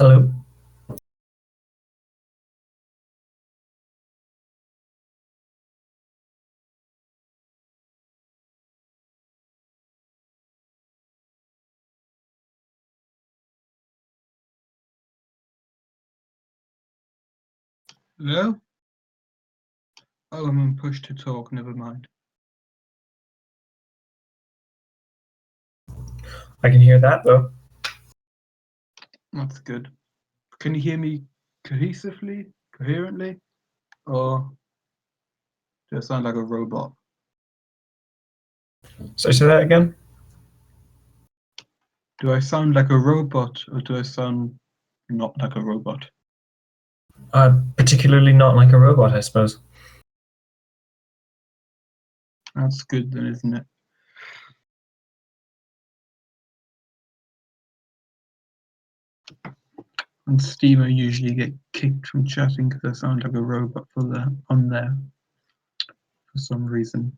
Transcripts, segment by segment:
Hello. Hello? Oh, I'm on push to talk, never mind. I can hear that though. That's good. Can you hear me cohesively, coherently? Or do I sound like a robot? So say that again. Do I sound like a robot or do I sound not like a robot? Particularly not like a robot, I suppose. That's good then, isn't it? On Steam, I usually get kicked from chatting because I sound like a robot on there for some reason.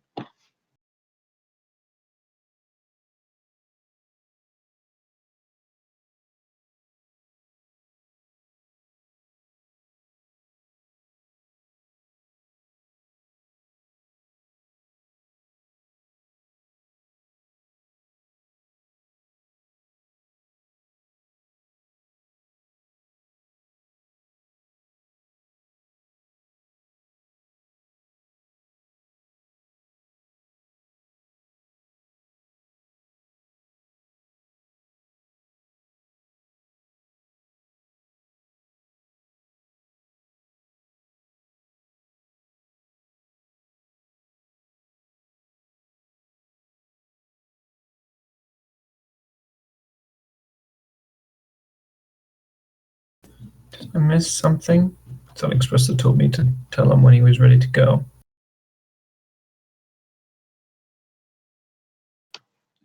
Did I miss something? Someone expressly told me to tell him when he was ready to go.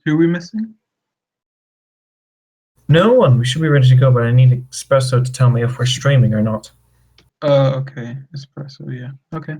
Who are we missing? No one. We should be ready to go, but I need Espresso to tell me if we're streaming or not. Okay. Espresso, yeah. Okay.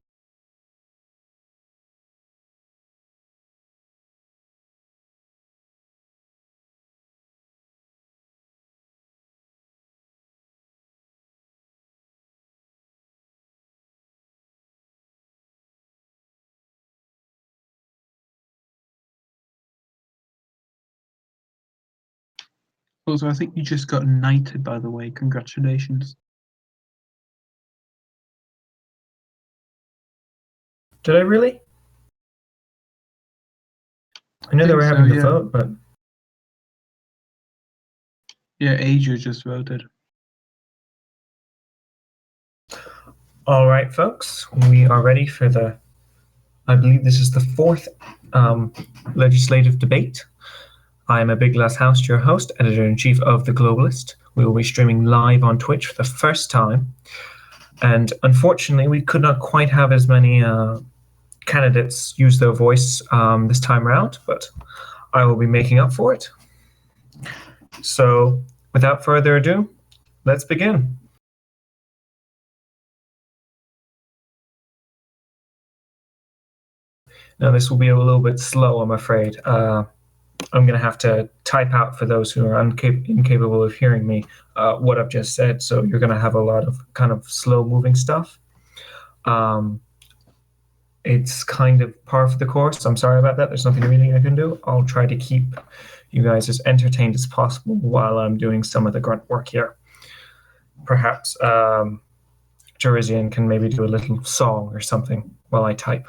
Also, I think you just got knighted, by the way. Congratulations. Did I really? I know they were So, having the yeah. vote, but Yeah, Asia just voted. all right, folks, we are ready for I believe this is the fourth legislative debate. I am a Big Glass House, your host, editor-in-chief of The Globalist. We will be streaming live on Twitch for the first time. And unfortunately, we could not quite have as many candidates use their voice this time around, but I will be making up for it. So without further ado, let's begin. Now, this will be a little bit slow, I'm afraid. I'm going to have to type out for those who are incapable of hearing me what I've just said. So you're going to have a lot of kind of slow moving stuff. It's kind of par for the course. I'm sorry about that. There's nothing really I can do. I'll try to keep you guys as entertained as possible while I'm doing some of the grunt work here. Perhaps Jurizian can maybe do a little song or something while I type.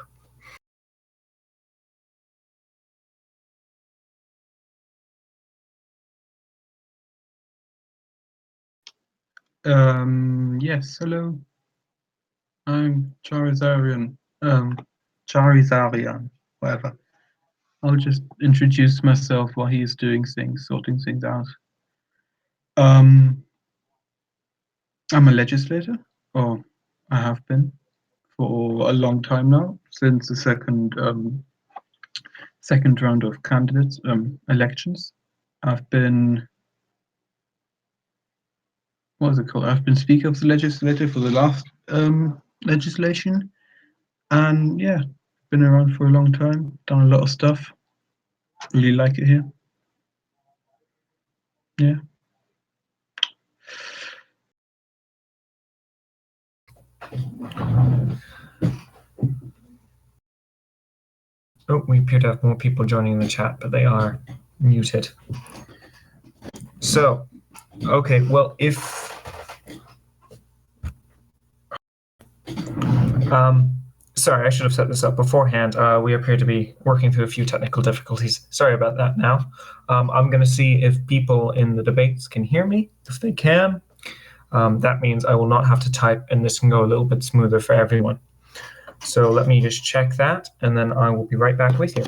Yes, hello. I'm Charizarian. Charizarian, whatever. I'll just introduce myself while he's doing things, sorting things out. I'm a legislator, or I have been for a long time now, since the second round of candidates elections. I've been what is it called? I've been Speaker of the Legislature for the last legislation, and yeah, been around for a long time. Done a lot of stuff. Really like it here. Yeah. Oh, we appear to have more people joining the chat, but they are muted. So, okay, well, if sorry, I should have set this up beforehand. We appear to be working through a few technical difficulties. Sorry about that now. I'm going to see if people in the debates can hear me. If they can, that means I will not have to type, and this can go a little bit smoother for everyone. So let me just check that, and then I will be right back with you.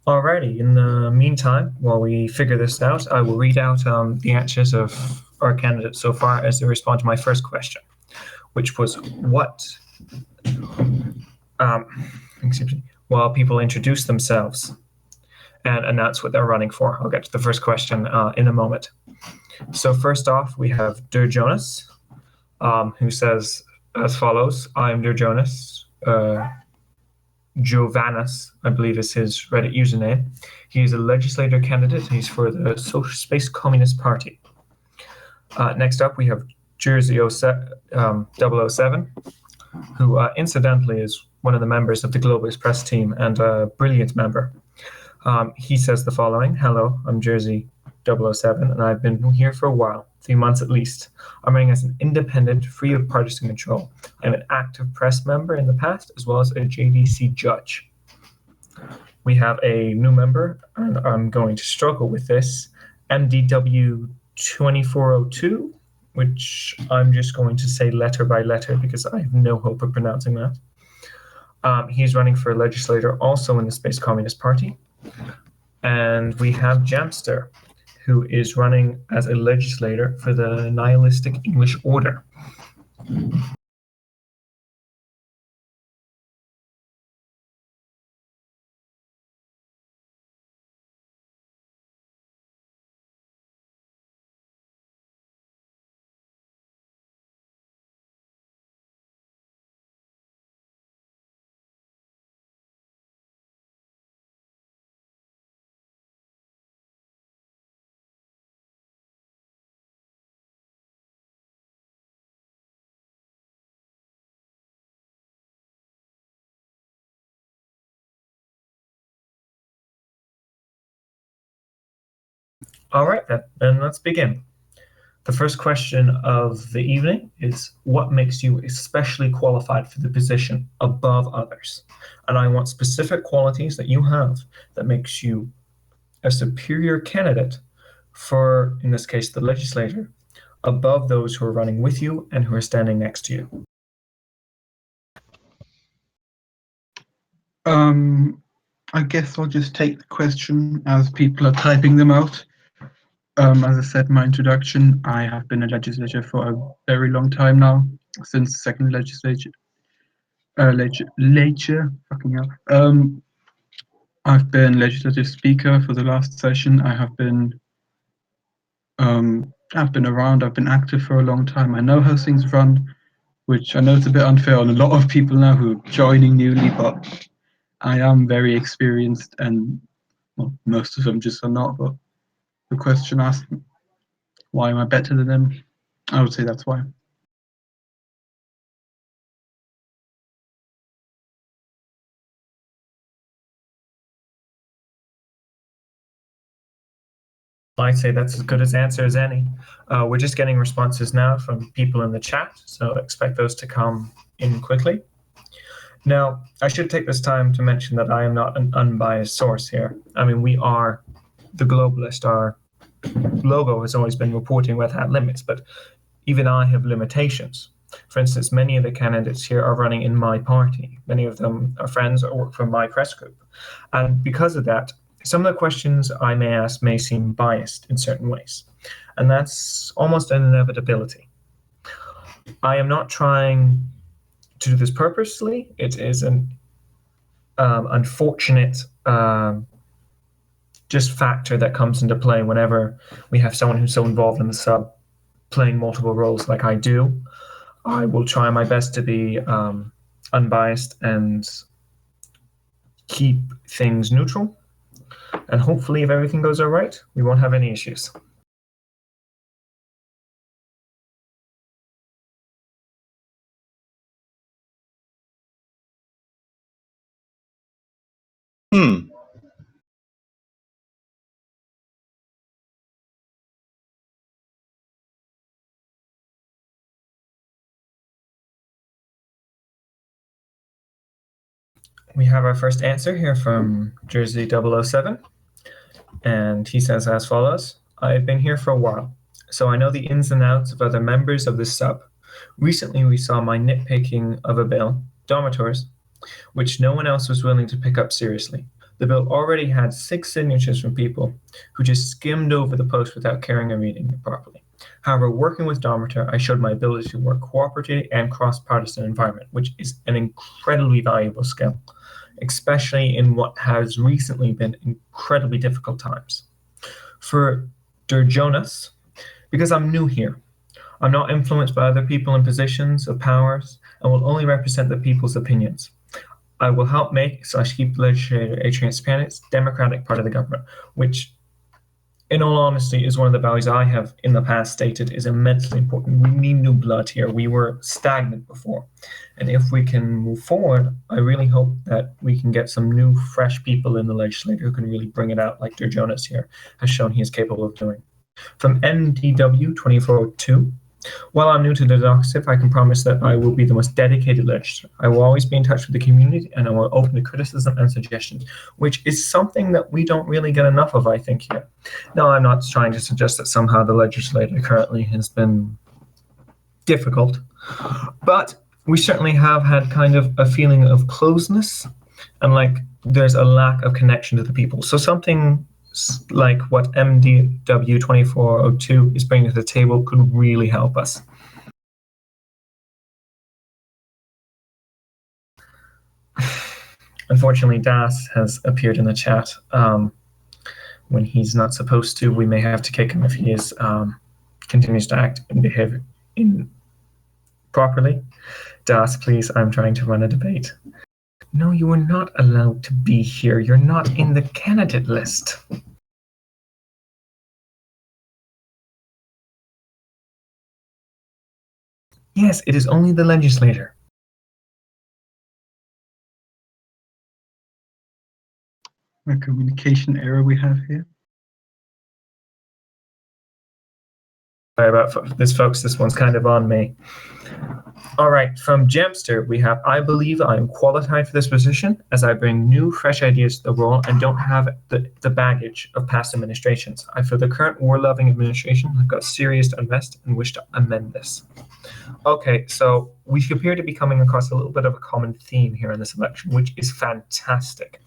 Alrighty, in the meantime, while we figure this out, I will read out the answers of our candidates so far as they respond to my first question, which was what, excuse me, while people introduce themselves and announce what they're running for. I'll get to the first question in a moment. So first off, we have Der Jonas, who says as follows: I'm Der Jonas. Jovanus, I believe is his Reddit username. He is a legislator candidate. He's for the Social Space Communist Party. Next up, we have Jersey 007, who incidentally is one of the members of the Globalist Press team and a brilliant member. He says the following: hello, I'm Jersey 007, and I've been here for a while, 3 months at least. I'm running as an independent, free of partisan control. I'm an active press member in the past, as well as a JDC judge. We have a new member, and I'm going to struggle with this, MDW2402, which I'm just going to say letter by letter because I have no hope of pronouncing that. He's running for legislator also in the Space Communist Party. And we have Jamster, who is running as a legislator for the Nihilistic English Order. All right, then let's begin. The first question of the evening is, what makes you especially qualified for the position above others? And I want specific qualities that you have that makes you a superior candidate for, in this case, the legislator, above those who are running with you and who are standing next to you. I guess I'll just take the question as people are typing them out. As I said in my introduction, I have been a legislator for a very long time now, since the second legislature. I've been legislative speaker for the last session. I've been around. I've been active for a long time. I know how things run, which I know it's a bit unfair on a lot of people now who are joining newly, but I am very experienced, and well, most of them just are not. But the question asked, why am I better than them? I would say that's why. I'd say that's as good an answer as any. We're just getting responses now from people in the chat, so expect those to come in quickly. Now, I should take this time to mention that I am not an unbiased source here. I mean, we are the Globalist. Our logo has always been reporting without limits, but even I have limitations. For instance, many of the candidates here are running in my party. Many of them are friends or work for my press group. And because of that, some of the questions I may ask may seem biased in certain ways. And that's almost an inevitability. I am not trying to do this purposely. It is an unfortunate just factor that comes into play whenever we have someone who's so involved in the sub playing multiple roles like I do. I will try my best to be unbiased and keep things neutral. And hopefully, if everything goes all right, we won't have any issues. Hmm. We have our first answer here from Jersey 007. And he says as follows: I've been here for a while, so I know the ins and outs of other members of the sub. Recently, we saw my nitpicking of a bill, dormitories, which no one else was willing to pick up seriously. The bill already had 6 signatures from people who just skimmed over the post without caring or reading it properly. However, working with Dormiter, I showed my ability to work cooperatively and cross-partisan environment, which is an incredibly valuable skill, especially in what has recently been incredibly difficult times. For Der Jonas, because I'm new here, I'm not influenced by other people in positions of powers and will only represent the people's opinions. I will help make/keep the legislature a transparent, democratic part of the government, which, in all honesty, is one of the values I have in the past stated is immensely important. We need new blood here. We were stagnant before. And if we can move forward, I really hope that we can get some new, fresh people in the legislature who can really bring it out, like Der Jonas here has shown he is capable of doing. From NDW 2402, while I'm new to the Democraciv, I can promise that I will be the most dedicated legislator. I will always be in touch with the community and I will open to criticism and suggestions, which is something that we don't really get enough of, I think, here. Now, I'm not trying to suggest that somehow the legislature currently has been difficult, but we certainly have had kind of a feeling of closeness and like there's a lack of connection to the people. So something like what MDW 2402 is bringing to the table could really help us. Unfortunately, Das has appeared in the chat when he's not supposed to. We may have to kick him if he is continues to act and behave improperly. Das, please, I'm trying to run a debate. No, you are not allowed to be here. You're not in the candidate list. Yes, it is only the legislator. A communication error we have here. Sorry about this, folks. This one's kind of on me. All right, from Jamster, we have, I believe I am qualified for this position as I bring new, fresh ideas to the role and don't have the baggage of past administrations. I feel the current war-loving administration have got serious unrest and wish to amend this. Okay, so we appear to be coming across a little bit of a common theme here in this election, which is fantastic.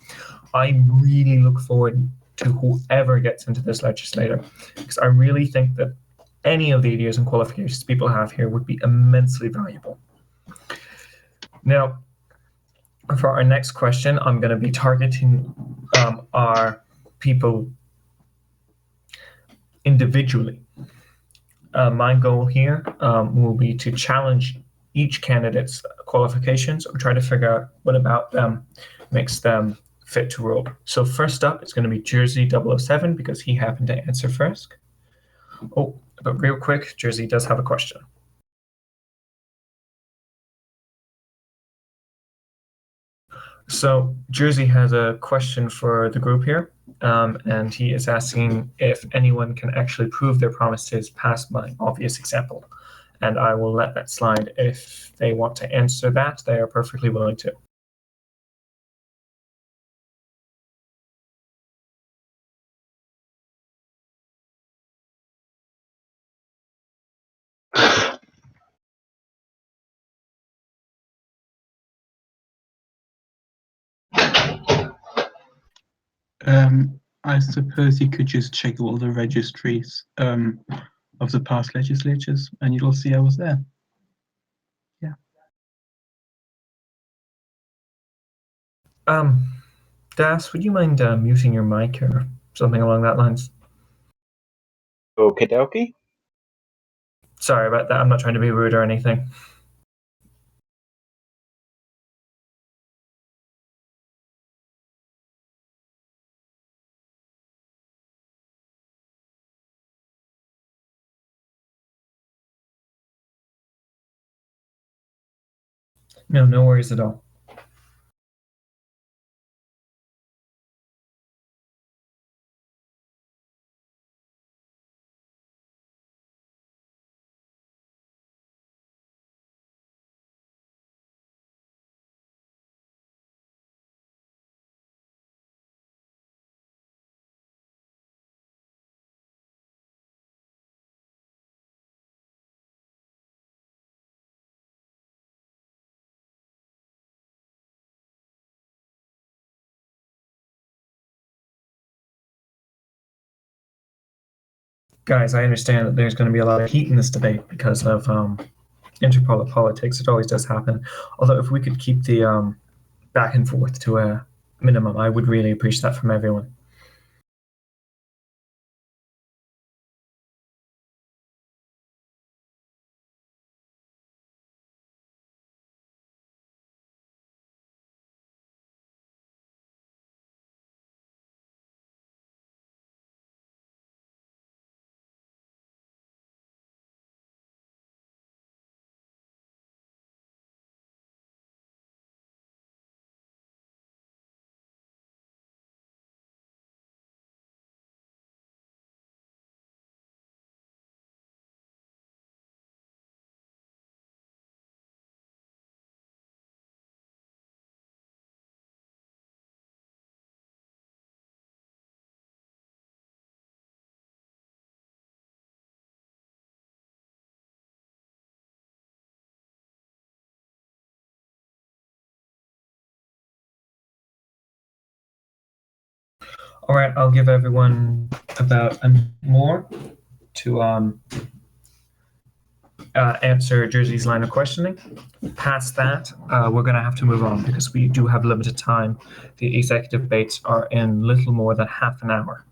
I really look forward to whoever gets into this legislature, because I really think that any of the ideas and qualifications people have here would be immensely valuable. Now, for our next question, I'm going to be targeting our people individually. My goal here will be to challenge each candidate's qualifications or try to figure out what about them makes them fit to role. So first up, it's going to be Jersey 007 because he happened to answer first. Oh, but real quick, Jersey does have a question. So Jersey has a question for the group here, and he is asking if anyone can actually prove their promises past my obvious example. And I will let that slide. If they want to answer that, they are perfectly willing to. I suppose you could just check all the registries of the past legislatures, and you'll see I was there. Yeah. Das, would you mind muting your mic or something along that lines? Okie dokie. Sorry about that. I'm not trying to be rude or anything. No, no worries at all. Guys, I understand that there's going to be a lot of heat in this debate because of interpolar politics. It always does happen. Although if we could keep the back and forth to a minimum, I would really appreciate that from everyone. All right, I'll give everyone about more to answer Jersey's line of questioning. Past that, we're going to have to move on because we do have limited time. The executive debates are in little more than half an hour.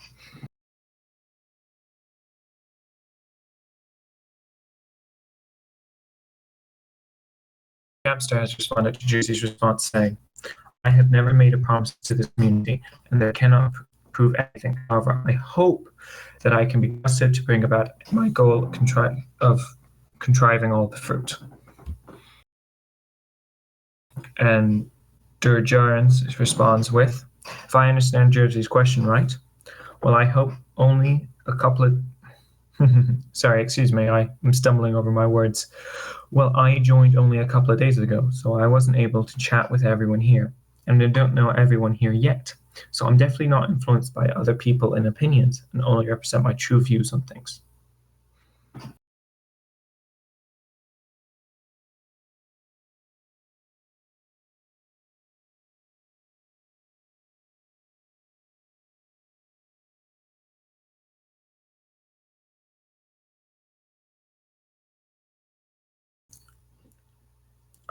Amster has responded to Jersey's response saying, I have never made a promise to this community, and they cannot prove anything. However, I hope that I can be trusted to bring about my goal of contriving all the fruit. And Durjans responds with, if I understand Jersey's question right, well, I hope only a couple of sorry, excuse me, I'm stumbling over my words. Well, I joined only a couple of days ago, so I wasn't able to chat with everyone here, and I don't know everyone here yet. So I'm definitely not influenced by other people and opinions, and only represent my true views on things.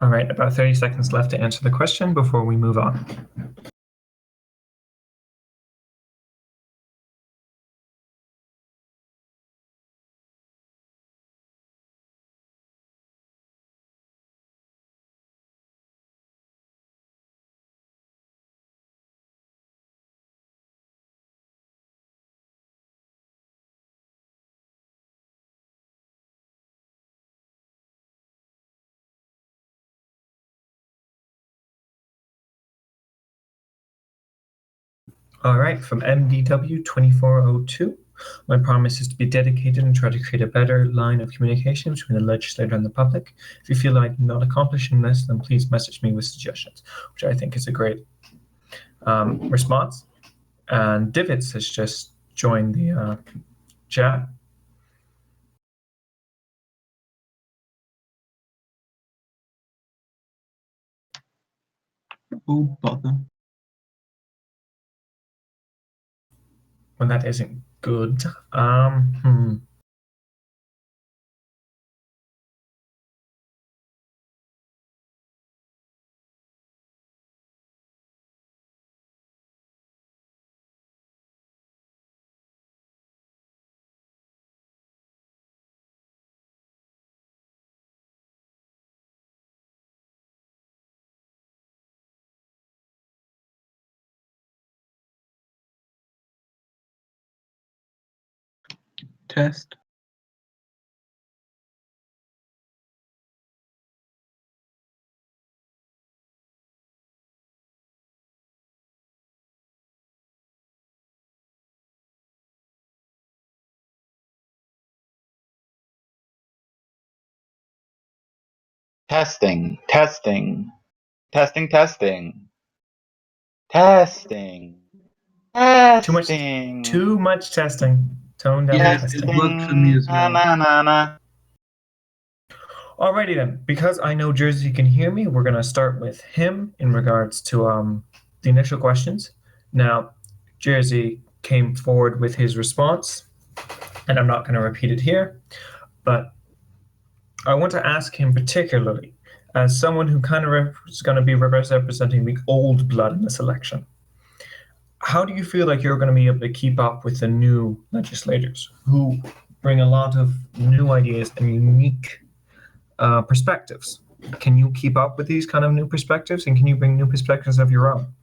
All right, about 30 seconds left to answer the question before we move on. All right, from MDW 2402. My promise is to be dedicated and try to create a better line of communication between the legislator and the public. If you feel like not accomplishing this, then please message me with suggestions, which I think is a great response. And Divots has just joined the chat. Oh, bother. Well, that isn't good. Test. Testing, testing, testing, testing, testing, testing. Too much testing. Tone down the Yes, testing. It worked for me as na, well. na, na, na. Alrighty then. Because I know Jersey can hear me, we're gonna start with him in regards to the initial questions. Now, Jersey came forward with his response, and I'm not going to repeat it here, but I want to ask him particularly, as someone who kind of is going to be representing the old blood in this election, how do you feel like you're going to be able to keep up with the new legislators who bring a lot of new ideas and unique perspectives? Can you keep up with these kind of new perspectives, and can you bring new perspectives of your own?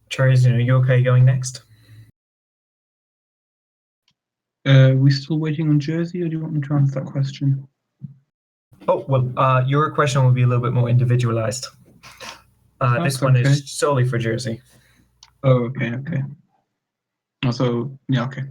Cherries, are you okay going next? We still waiting on Jersey, or do you want me to answer that question? Oh, well, your question will be a little bit more individualized. This one okay. is solely for Jersey. Oh, okay. Also, yeah, okay.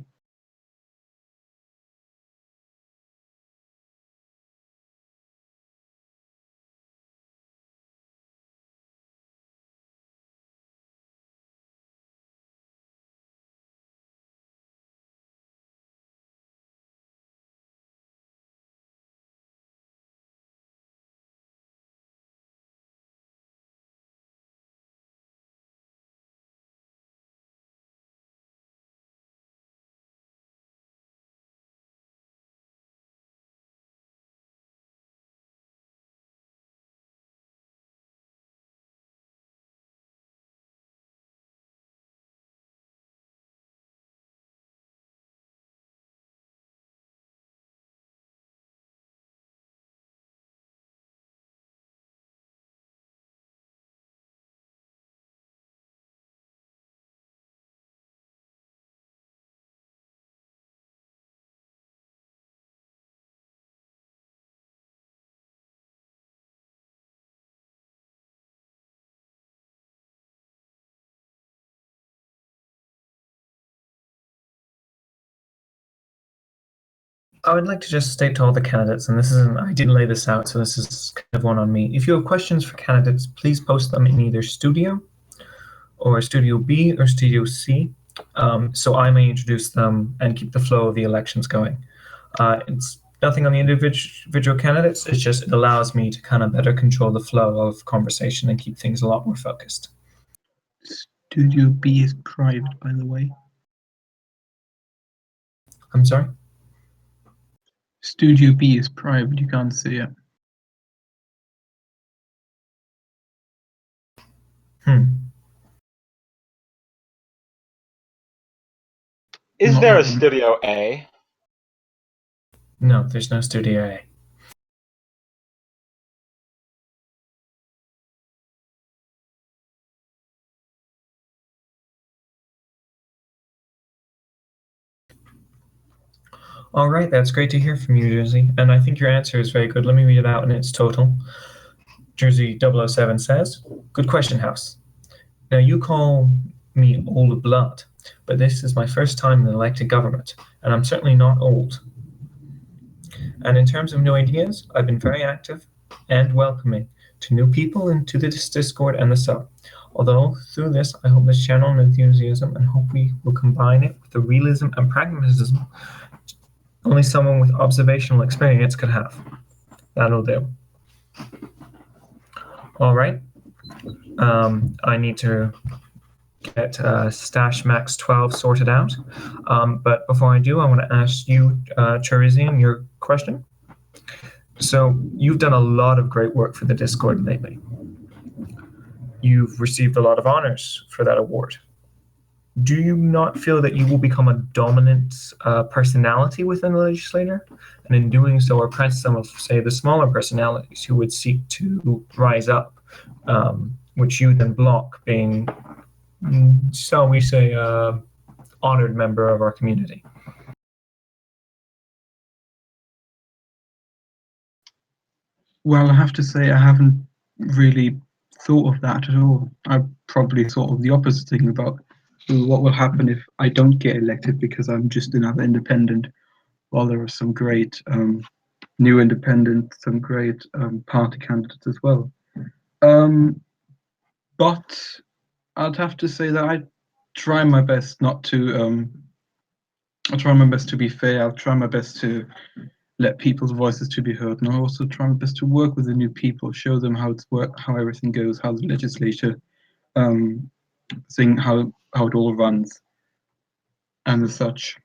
I would like to just state to all the candidates, and I didn't lay this out, so this is kind of one on me. If you have questions for candidates, please post them in either Studio or Studio B or Studio C, so I may introduce them and keep the flow of the elections going. It's nothing on the individual candidates. It's just it allows me to kind of better control the flow of conversation and keep things a lot more focused. Studio B is private, by the way. I'm sorry? Studio B is private, you can't see it. Is Not there that a one. Studio A? No, there's no Studio A. All right, that's great to hear from you, Jersey. And I think your answer is very good. Let me read it out in its total. Jersey 007 says, "Good question, House. Now you call me old blood, but this is my first time in an elected government, and I'm certainly not old. And in terms of new ideas, I've been very active and welcoming to new people into this Discord and the sub. Although through this, I hope this channel and enthusiasm, and hope we will combine it with the realism and pragmatism only someone with observational experience could have. That'll do. All right. I need to get Stash Max 12 sorted out. But before I do, I want to ask you, Cherizian, your question. So you've done a lot of great work for the Discord lately. You've received a lot of honors for that award. Do you not feel that you will become a dominant personality within the legislature, and in doing so oppress some of, say, the smaller personalities who would seek to rise up, which you then block being, shall we say, honored member of our community? Well, I have to say I haven't really thought of that at all. I probably thought of the opposite thing about what will happen if I don't get elected because I'm just another independent, while there are some great new independents, some great party candidates as well. But I'd have to say that I try my best not to. I try my best to be fair. I'll try my best to let people's voices to be heard, and I also try my best to work with the new people, show them how it's work, how everything goes, how the legislature thing, how it all runs, and as such.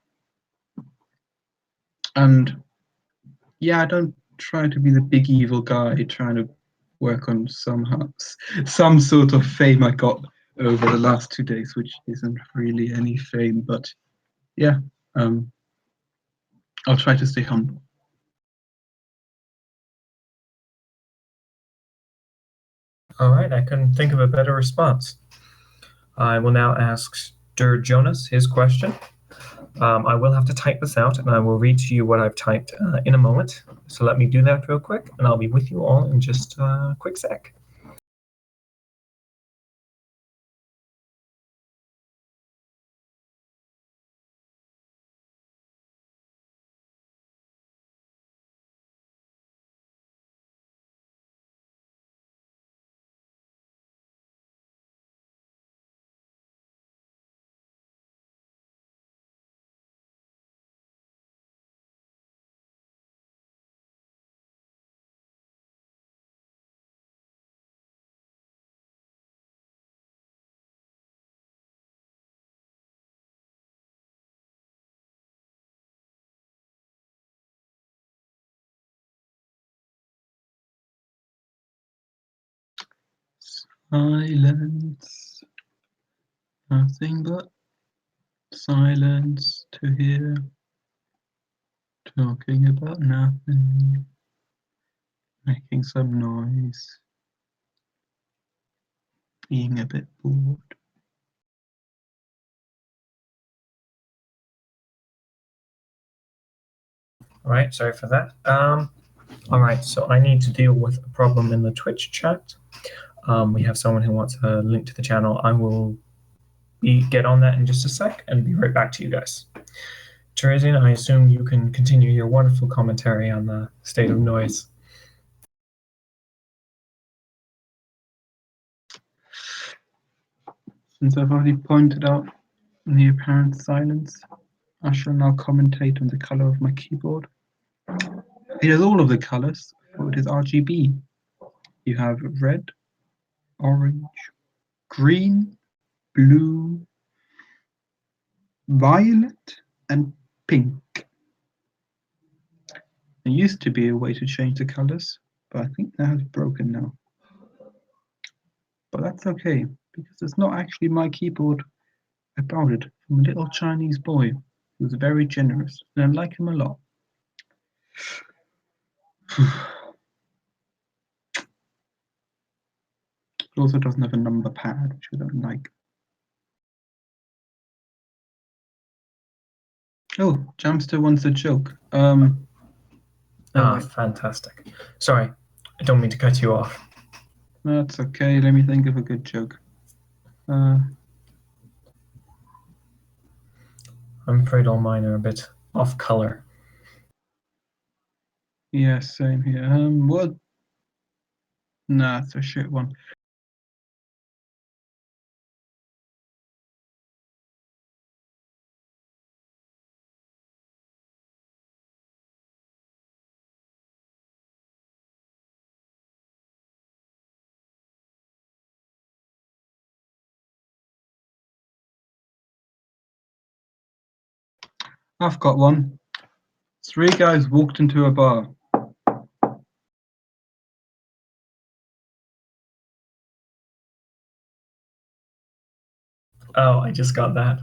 And yeah, I don't try to be the big evil guy trying to work on some sort of fame I got over the last 2 days, which isn't really any fame, but yeah, I'll try to stay humble. All right, I couldn't think of a better response. I will now ask Stur Jonas his question. I will have to type this out, and I will read to you what I've typed in a moment. So let me do that real quick, and I'll be with you all in just a quick sec. Silence, nothing but silence to hear, talking about nothing, making some noise, being a bit bored. All right, sorry for that. All right, so I need to deal with a problem in the Twitch chat. We have someone who wants a link to the channel. I will get on that in just a sec and be right back to you guys. Teresian, I assume you can continue your wonderful commentary on the state of noise. Since I've already pointed out the apparent silence, I shall now commentate on the color of my keyboard. It has all of the colors, for it is RGB. You have red, orange, green, blue, violet, and pink. There used to be a way to change the colors, but I think that has broken now. But that's okay, because it's not actually my keyboard. I borrowed it from a little Chinese boy who was very generous, and I like him a lot. It also doesn't have a number pad, which I don't like. Oh, Jamster wants a joke. Fantastic. Sorry, I don't mean to cut you off. That's okay. Let me think of a good joke. I'm afraid all mine are a bit off color. Yeah, same here. What? Nah, it's a shit one. I've got one. Three guys walked into a bar. Oh, I just got that.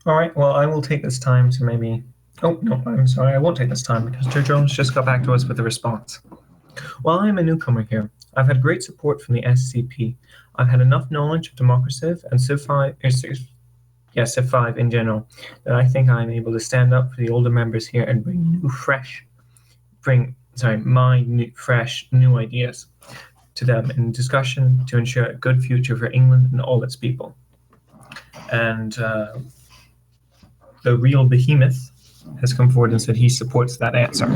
All right, well, I will take this time to maybe. Oh, no, I'm sorry, I won't take this time because Joe Jones just got back to us with a response. While I am a newcomer here, I've had great support from the SCP. I've had enough knowledge of Democraciv and Civ 5, Civ 5 in general, that I think I'm able to stand up for the older members here and fresh, new ideas to them in discussion to ensure a good future for England and all its people. And the real behemoth has come forward and said he supports that answer.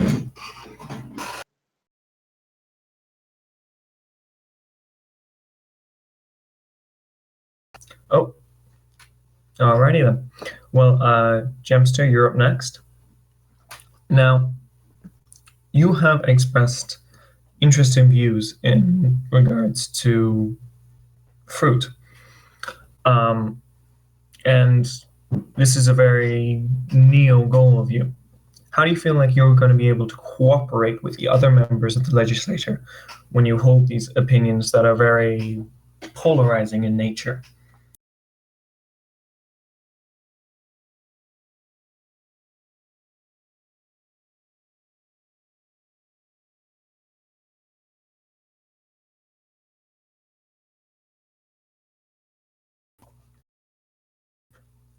Oh, alrighty then. Well, Gemster, you're up next. Now, you have expressed interesting views in regards to fruit. And this is a very neo goal of you. How do you feel like you're going to be able to cooperate with the other members of the legislature when you hold these opinions that are very polarizing in nature?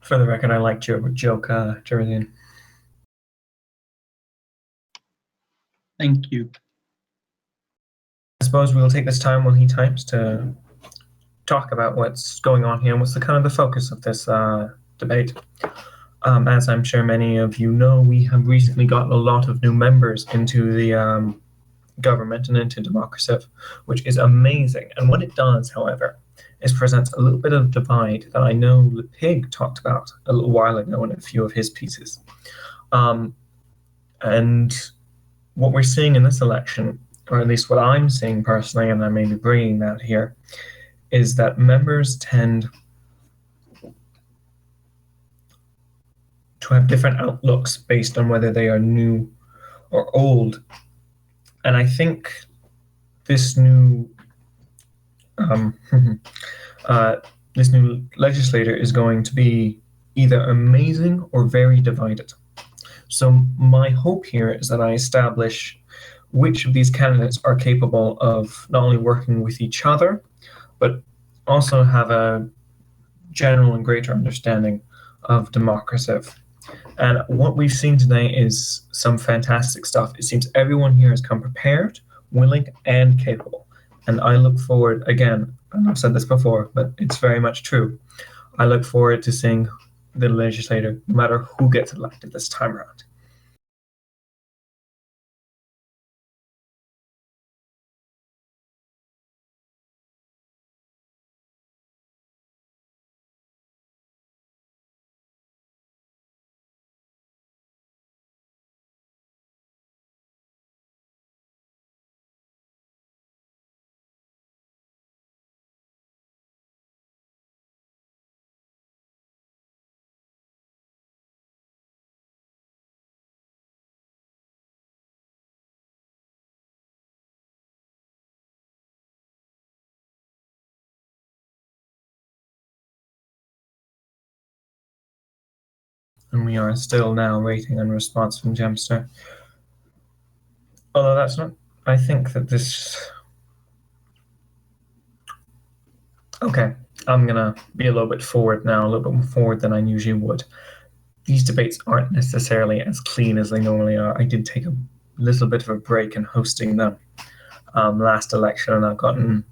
For the record, I liked your joke, Geraldine. Thank you. I suppose we'll take this time while he types to talk about what's going on here and what's the kind of the focus of this debate. As I'm sure many of you know, we have recently gotten a lot of new members into the government and into Democraciv, which is amazing. And what it does, however, is presents a little bit of divide that I know the Pig talked about a little while ago in a few of his pieces. And what we're seeing in this election, or at least what I'm seeing personally, and I may be bringing that here, is that members tend to have different outlooks based on whether they are new or old. And I think this new this new legislator is going to be either amazing or very divided. So my hope here is that I establish which of these candidates are capable of not only working with each other, but also have a general and greater understanding of Democraciv. And what we've seen today is some fantastic stuff. It seems everyone here has come prepared, willing, and capable. And I look forward, again, and I've said this before, but it's very much true. I look forward to seeing the legislator, no matter who gets elected this time around. And we are still now waiting on response from Gemster. Although that's not, I think that this, okay, I'm gonna be a little bit forward now, a little bit more forward than I usually would. These debates aren't necessarily as clean as they normally are. I did take a little bit of a break in hosting them last election, and I've gotten,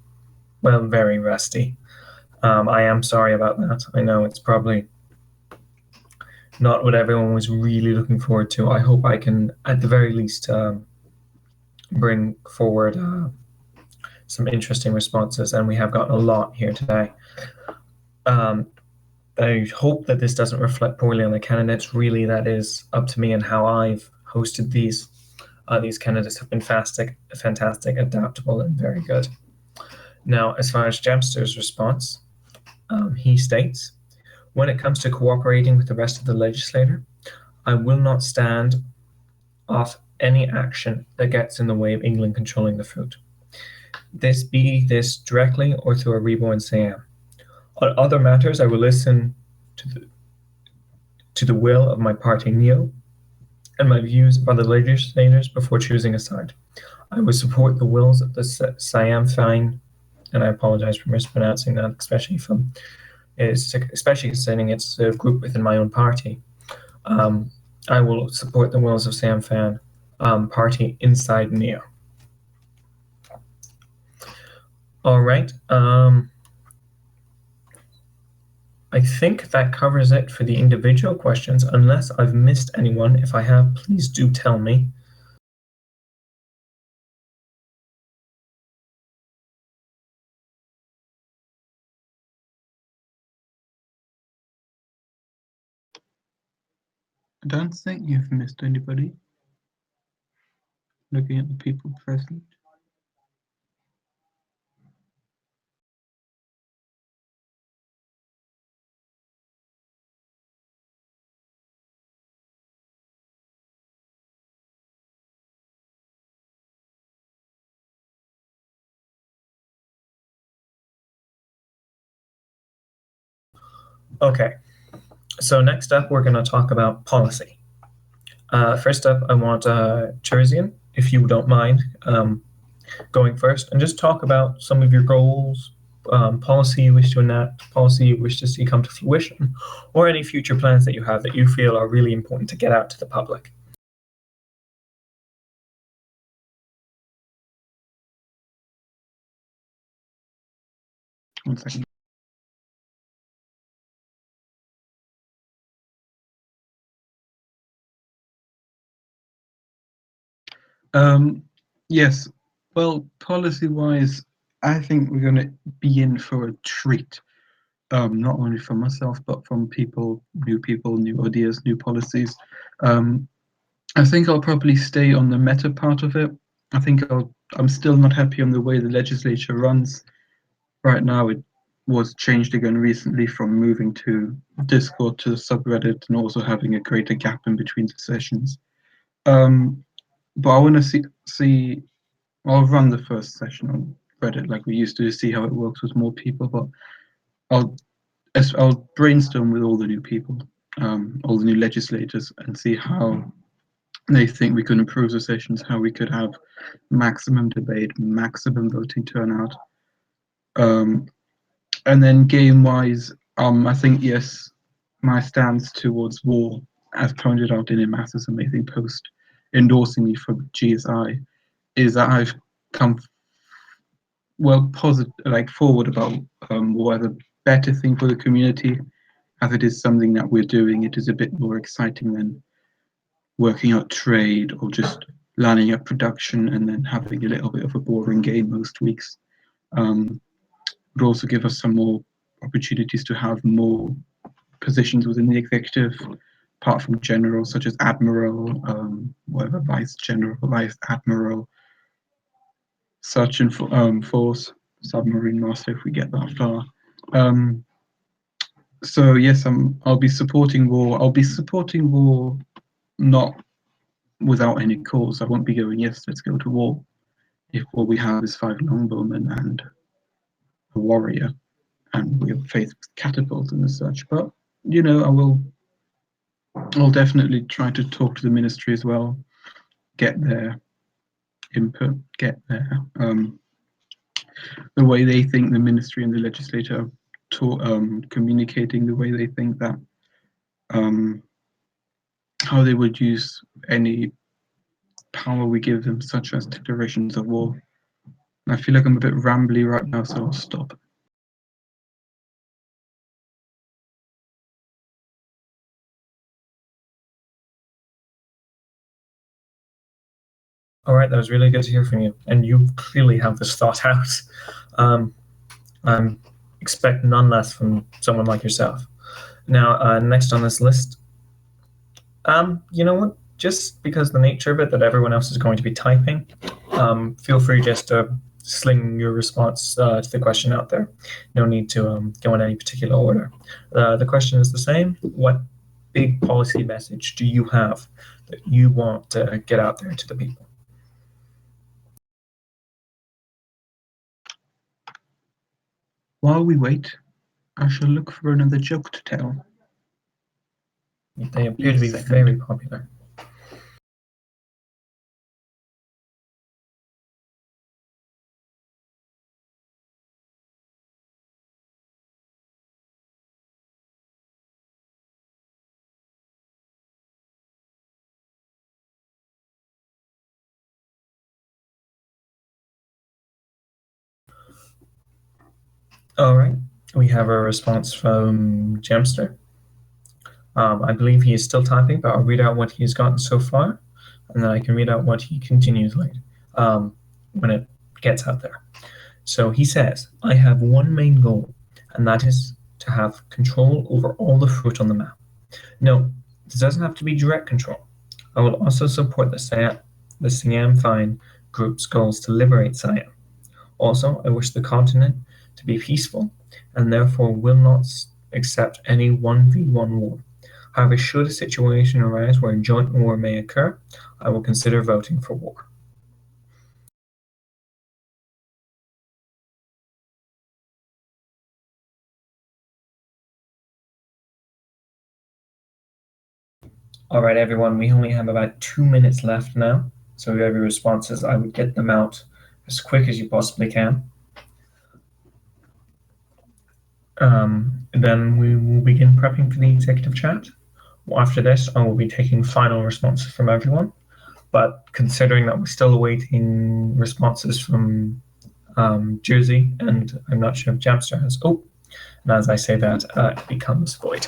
well, very rusty. I am sorry about that. I know it's probably not what everyone was really looking forward to. I hope I can, at the very least, bring forward some interesting responses, and we have gotten a lot here today. I hope that this doesn't reflect poorly on the candidates. Really, that is up to me and how I've hosted these. These candidates have been fantastic, adaptable, and very good. Now, as far as Jemster's response, he states, when it comes to cooperating with the rest of the legislature, I will not stand off any action that gets in the way of England controlling the food. This directly or through a reborn Siam. On other matters, I will listen to the will of my party Neo and my views of other legislators before choosing a side. I will support the wills of the Siam Fine, and I apologize for mispronouncing that, especially considering it's a group within my own party. I will support the wills of Siam Fan party inside Neo. All right. I think that covers it for the individual questions, unless I've missed anyone. If I have, please do tell me. I don't think you've missed anybody. Looking at the people present. Okay, so next up, we're going to talk about policy. First up, I want Cherzian, if you don't mind, going first, and just talk about some of your goals, policy you wish to enact, policy you wish to see come to fruition, or any future plans that you have that you feel are really important to get out to the public. One second. Yes, well, policy-wise, I think we're going to be in for a treat. Not only from myself, but from people, new ideas, new policies. I think I'll probably stay on the meta part of it. I think I'm still not happy on the way the legislature runs. Right now, it was changed again recently from moving to Discord to the subreddit and also having a greater gap in between the sessions. But I want to see. I'll run the first session on Reddit like we used to see how it works with more people. But I'll brainstorm with all the new people, all the new legislators, and see how they think we could improve the sessions, how we could have maximum debate, maximum voting turnout. And then game-wise, I think yes, my stance towards war, as pointed out in Imas's amazing post endorsing me for GSI, is that I've come forward about war as a better thing for the community, as it is something that we're doing. It is a bit more exciting than working out trade or just lining up production and then having a little bit of a boring game most weeks. Would also give us some more opportunities to have more positions within the executive, apart from general, such as admiral, whatever, vice general, vice admiral, search and force, submarine master if we get that far. So yes, I'll be supporting war. I'll be supporting war, not without any cause. I won't be going, yes, let's go to war, if what we have is 5 longbowmen and a warrior, and we have faith catapult and such. But I'll definitely try to talk to the ministry as well, get their input, get their the way they think the ministry and the legislature communicating the way they think that how they would use any power we give them, such as declarations of war. And I feel like I'm a bit rambly right now, so I'll stop. All right, that was really good to hear from you, and you clearly have this thought out. I'm expect none less from someone like yourself. Now, next on this list, you know what? Just because the nature of it that everyone else is going to be typing, feel free just to sling your response to the question out there. No need to go in any particular order. The question is the same. What big policy message do you have that you want to get out there to the people? While we wait, I shall look for another joke to tell. They appear to be very popular. All right, we have a response from Jamster. I believe he is still typing, but I'll read out what he's gotten so far, and then I can read out what he continues later when it gets out there. So he says, I have one main goal, and that is to have control over all the fruit on the map. No, this doesn't have to be direct control. I will also support the Siam Fine group's goals to liberate Siam. Also, I wish the continent to be peaceful, and therefore will not accept any 1v1 war. However, should a situation arise where a joint war may occur, I will consider voting for war. All right, everyone, we only have about 2 minutes left now. So if you have your responses, I would get them out as quick as you possibly can. Then we will begin prepping for the executive chat. After this, I will be taking final responses from everyone. But considering that we're still awaiting responses from Jersey, and I'm not sure if Jamster has. Oh, and as I say that, it becomes void.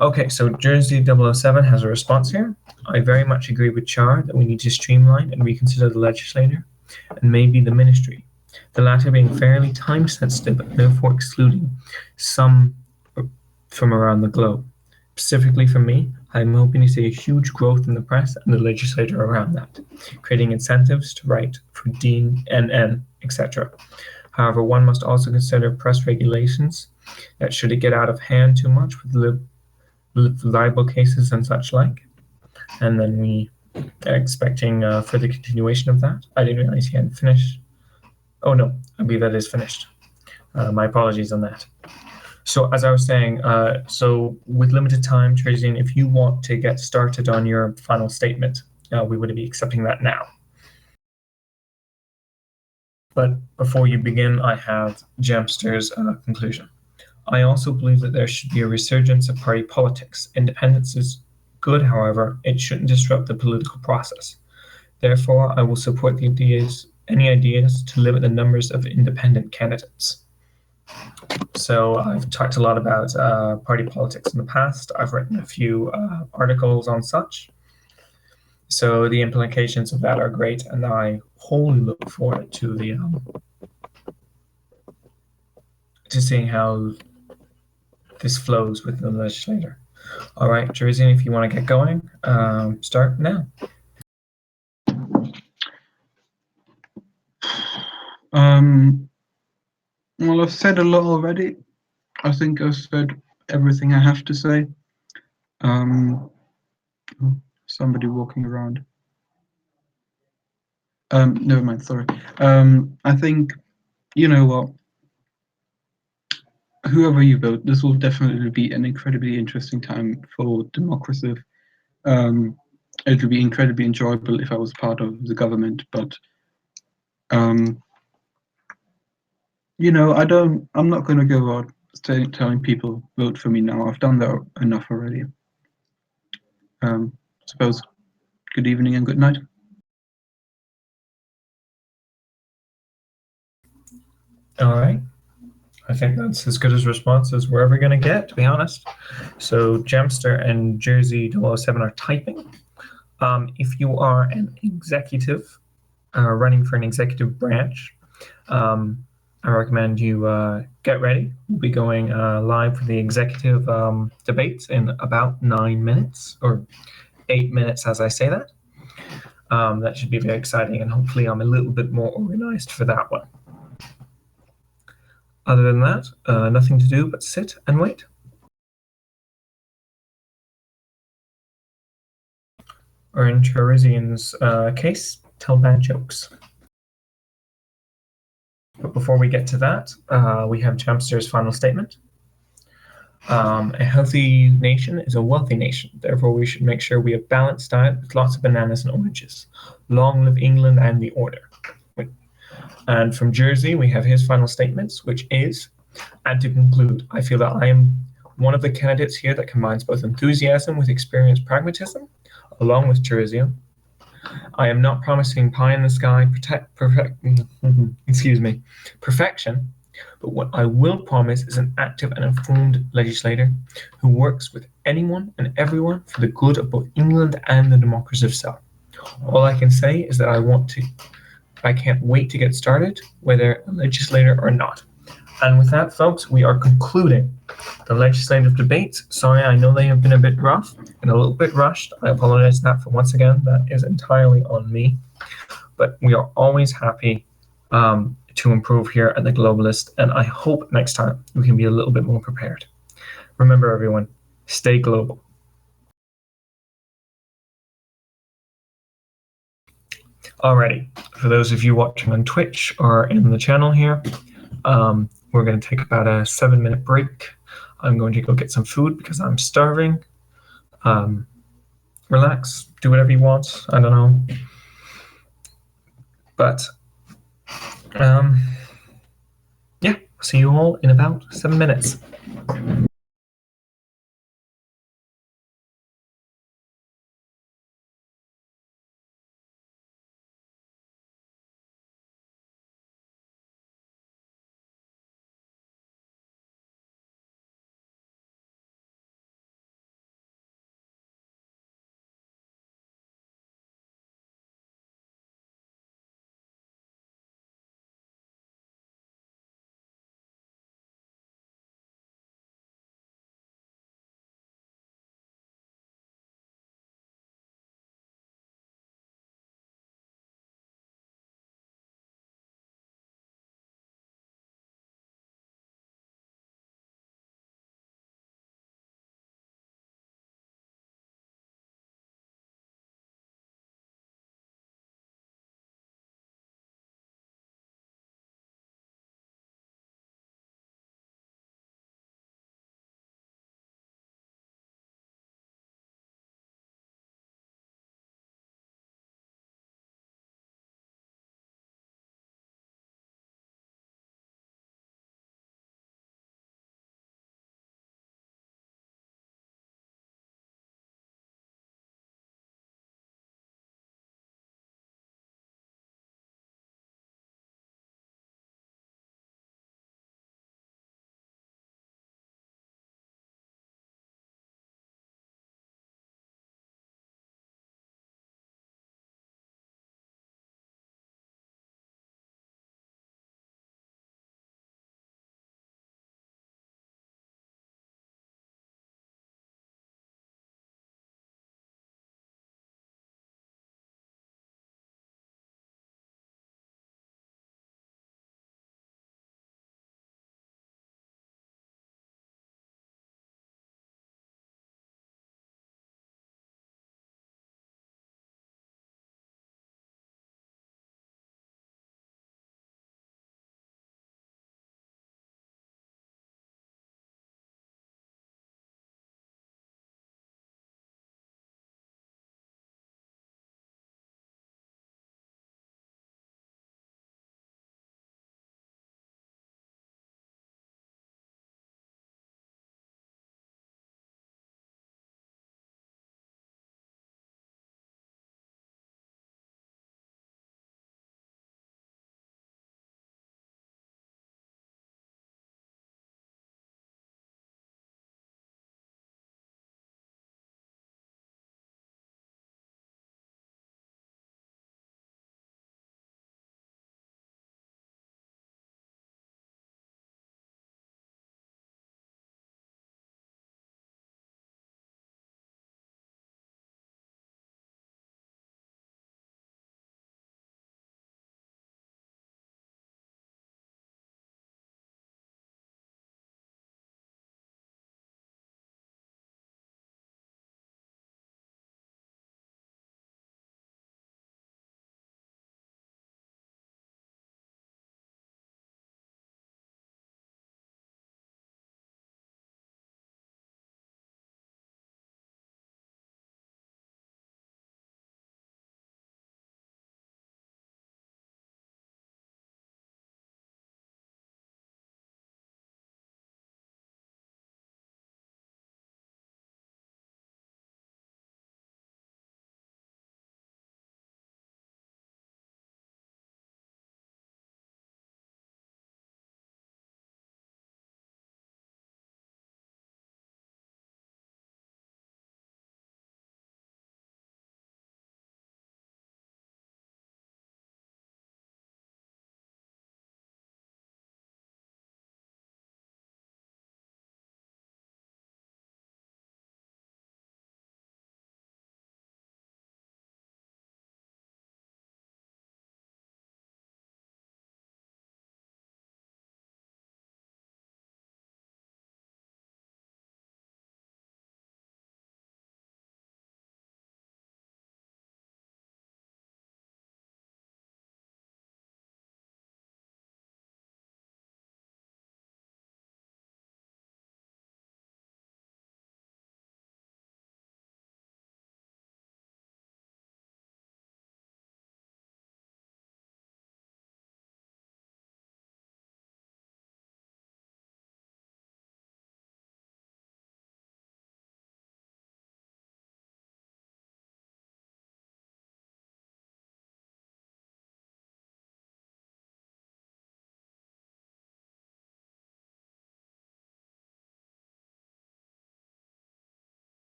Okay, so Jersey 007 has a response here. I very much agree with Char that we need to streamline and reconsider the legislature and maybe the ministry, the latter being fairly time sensitive and therefore excluding some from around the globe. Specifically for me, I'm hoping to see a huge growth in the press and the legislature around that, creating incentives to write for DNN, etc. However, one must also consider press regulations that should it get out of hand too much with libel cases and such like. And then we are expecting further continuation of that. I didn't realize he hadn't finished. Oh no, I believe that is finished. My apologies on that. So as I was saying, so with limited time, Trajan, if you want to get started on your final statement, we would be accepting that now. But before you begin, I have Jamster's conclusion. I also believe that there should be a resurgence of party politics. Independence is good, however, it shouldn't disrupt the political process. Therefore, I will support any ideas to limit the numbers of independent candidates. So I've talked a lot about party politics in the past. I've written a few articles on such. So the implications of that are great, and I wholly look forward to the to seeing how this flows with the legislator. All right, Jersey, if you want to get going, start now. Well, I've said a lot already. I think I've said everything I have to say. Somebody walking around. Never mind, sorry. I think, you know what, whoever you vote, this will definitely be an incredibly interesting time for Democraciv. It would be incredibly enjoyable if I was part of the government, but you know, I'm not going to go out telling people vote for me now. I've done that enough already. Suppose good evening and good night. All right. I think that's as good a response as we're ever going to get, to be honest. So Jamster and Jersey 007 are typing. If you are an executive running for an executive branch, I recommend you get ready. We'll be going live for the executive debates in about 9 minutes, or 8 minutes as I say that. That should be very exciting, and hopefully I'm a little bit more organized for that one. Other than that, nothing to do but sit and wait. Or in Terizian's case, tell bad jokes. But before we get to that, we have Jamster's final statement. A healthy nation is a wealthy nation. Therefore, we should make sure we have balanced diet with lots of bananas and oranges. Long live England and the order. And from Jersey, we have his final statements, which is, and to conclude, I feel that I am one of the candidates here that combines both enthusiasm with experienced pragmatism, along with Jersey. I am not promising pie in the sky perfection, but what I will promise is an active and informed legislator who works with anyone and everyone for the good of both England and the Democraciv cell. All I can say is that I can't wait to get started, whether a legislator or not. And with that, folks, we are concluding the legislative debates. Sorry, I know they have been a bit rough and a little bit rushed. I apologize for once again. That is entirely on me. But we are always happy to improve here at The Globalist, and I hope next time we can be a little bit more prepared. Remember, everyone, stay global. Alrighty, for those of you watching on Twitch or in the channel here, we're going to take about a 7-minute break. I'm going to go get some food because I'm starving. Relax, do whatever you want. I don't know. But, yeah, see you all in about 7 minutes.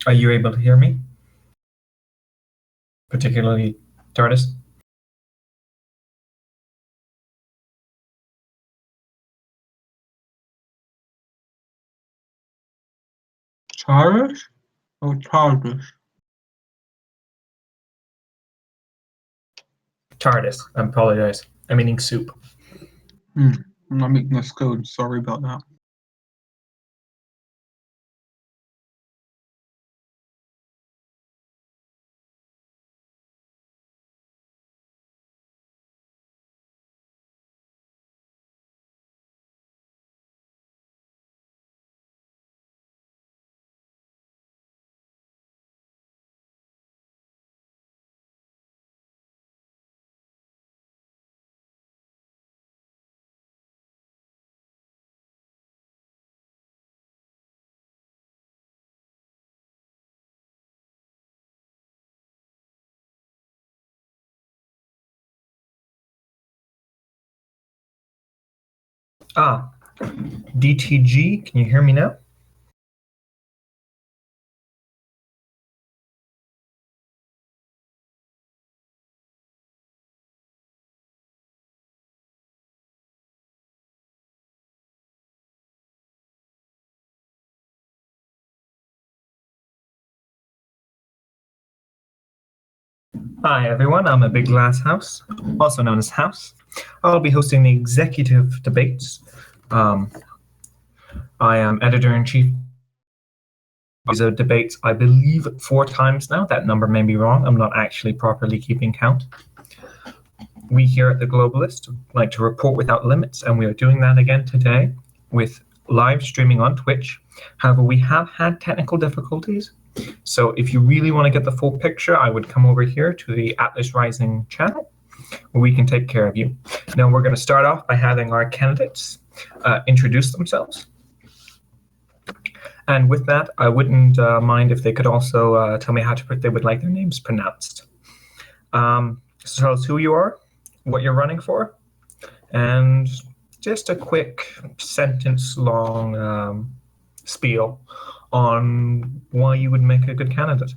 Are you able to hear me? Particularly TARDIS? TARDIS or TARDIS? TARDIS. I apologize. I'm eating soup. I'm not making a scone. Sorry about that. DTG, can you hear me now? Hi everyone, I'm a Big Glass House, also known as House. I'll be hosting the executive debates. I am editor-in-chief of the debates, I believe, 4 times now. That number may be wrong. I'm not actually properly keeping count. We here at The Globalist like to report without limits, and we are doing that again today with live streaming on Twitch. However, we have had technical difficulties. So if you really want to get the full picture, I would come over here to the Atlas Rising channel where we can take care of you. Now we're going to start off by having our candidates introduce themselves. And with that, I wouldn't mind if they could also tell me how they would like their names pronounced. So tell us who you are, what you're running for, and just a quick sentence-long spiel on why you would make a good candidate.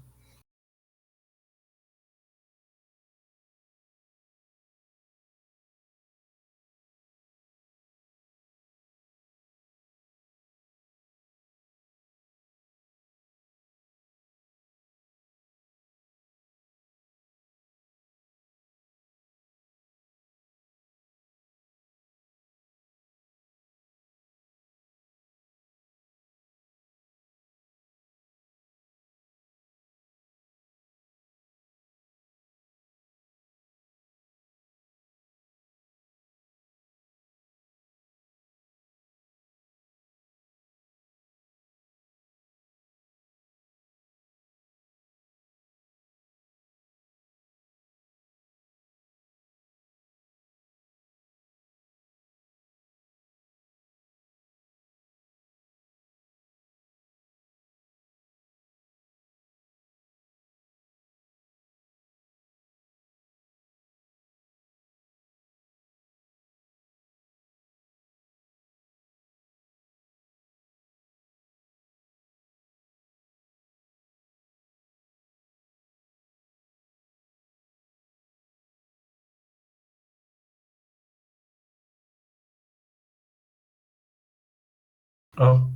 Oh.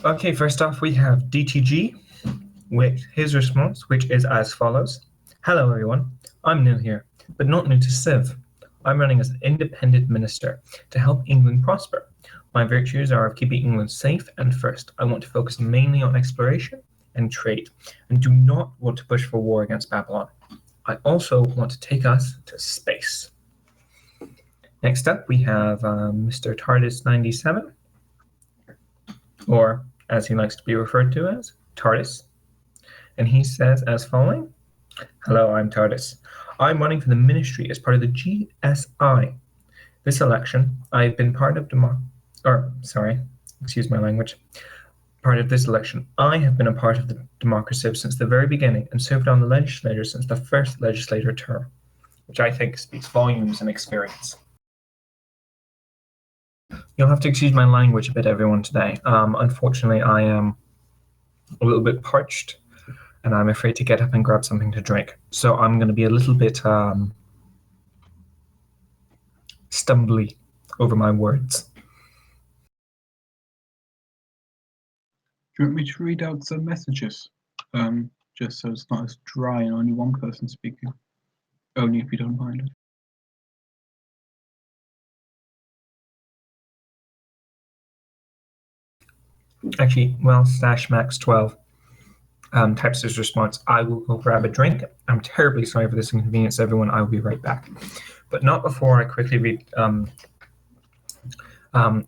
Okay, first off, we have DTG with his response, which is as follows. Hello, everyone. I'm new here, but not new to Civ. I'm running as an independent minister to help England prosper. My virtues are of keeping England safe and first. I want to focus mainly on exploration and trade, and do not want to push for war against Babylon. I also want to take us to space. Next up, we have Mr. TARDIS 97, or as he likes to be referred to as, TARDIS. And he says as following, hello, I'm TARDIS. I'm running for the ministry as part of the GSI. This election, I've been part of part of this election. I have been a part of the Democraciv since the very beginning and served on the legislature since the first legislature term, which I think speaks volumes and experience. You'll have to excuse my language a bit, everyone, today. Unfortunately, I am a little bit parched, and I'm afraid to get up and grab something to drink. So I'm going to be a little bit stumbly over my words. Do you want me to read out some messages? Just so it's not as dry and only one person speaking. Only if you don't mind. Actually, well, Stash Max 12 types his response. I will go grab a drink. I'm terribly sorry for this inconvenience, everyone. I will be right back. But not before I quickly read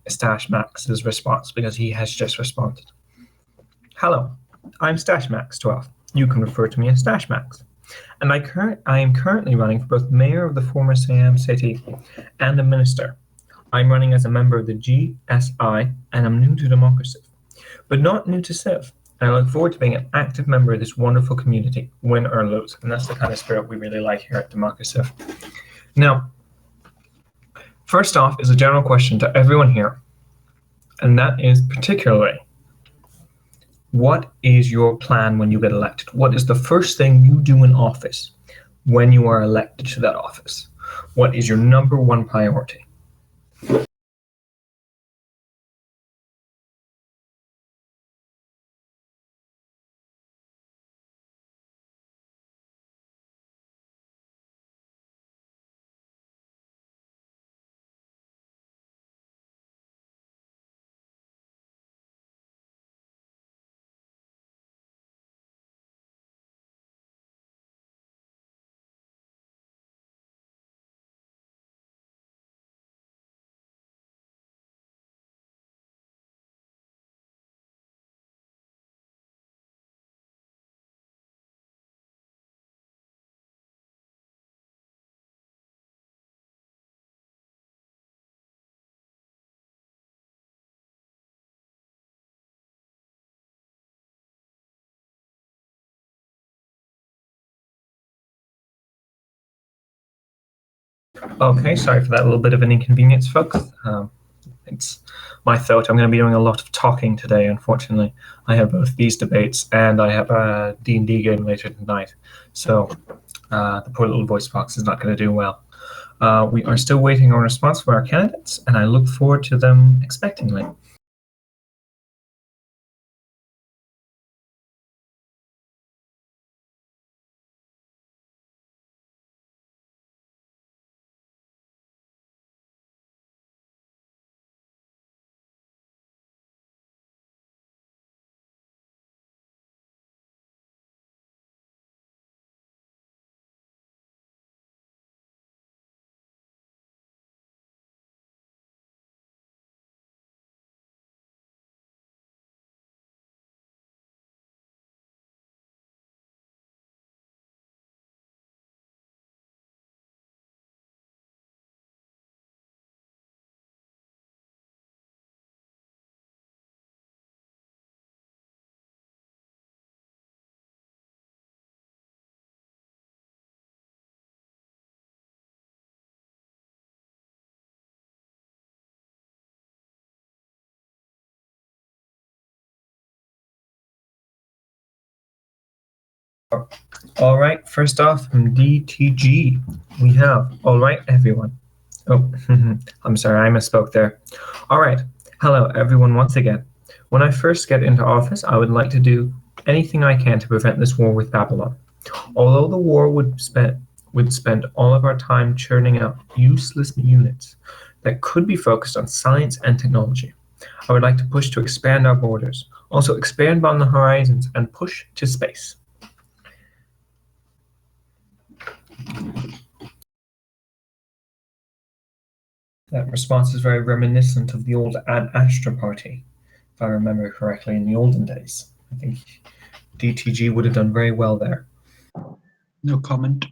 Stash Max's response, because he has just responded. Hello, I'm Stash Max 12. You can refer to me as Stash Max. And I am currently running for both mayor of the former Siam city and a minister. I'm running as a member of the GSI, and I'm new to Democraciv, but not new to Civ. And I look forward to being an active member of this wonderful community, win or lose. And that's the kind of spirit we really like here at Democraciv. Now, first off is a general question to everyone here, and that is particularly, what is your plan when you get elected? What is the first thing you do in office when you are elected to that office? What is your number one priority? Okay, sorry for that little bit of an inconvenience, folks. It's my thought. I'm going to be doing a lot of talking today, unfortunately. I have both these debates and I have a D&D game later tonight. So the poor little voice box is not going to do well. We are still waiting on a response from our candidates, and I look forward to them expectantly. All right, first off from DTG, we have, all right, everyone. Oh, I'm sorry, I misspoke there. All right, hello, everyone, once again. When I first get into office, I would like to do anything I can to prevent this war with Babylon. Although the war would spend all of our time churning out useless units that could be focused on science and technology, I would like to push to expand our borders, also expand beyond the horizons and push to space. That response is very reminiscent of the old Ad Astra party, if I remember correctly, in the olden days. I think DTG would have done very well there. No comment.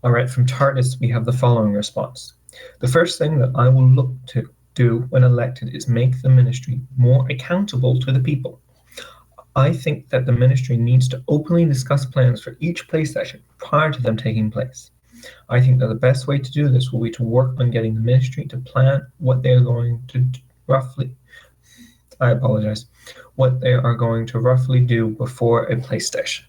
All right, from TARDIS, we have the following response. The first thing that I will look to do when elected is make the ministry more accountable to the people. I think that the ministry needs to openly discuss plans for each play session prior to them taking place. I think that the best way to do this will be to work on getting the ministry to plan what they are going to what they are going to roughly do before a play session.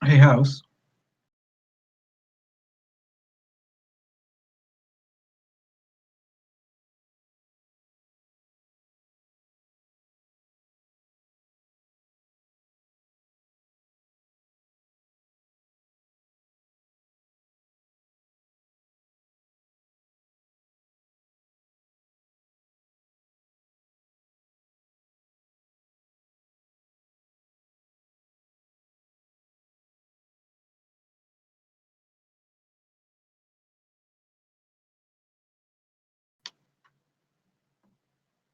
Hey, House.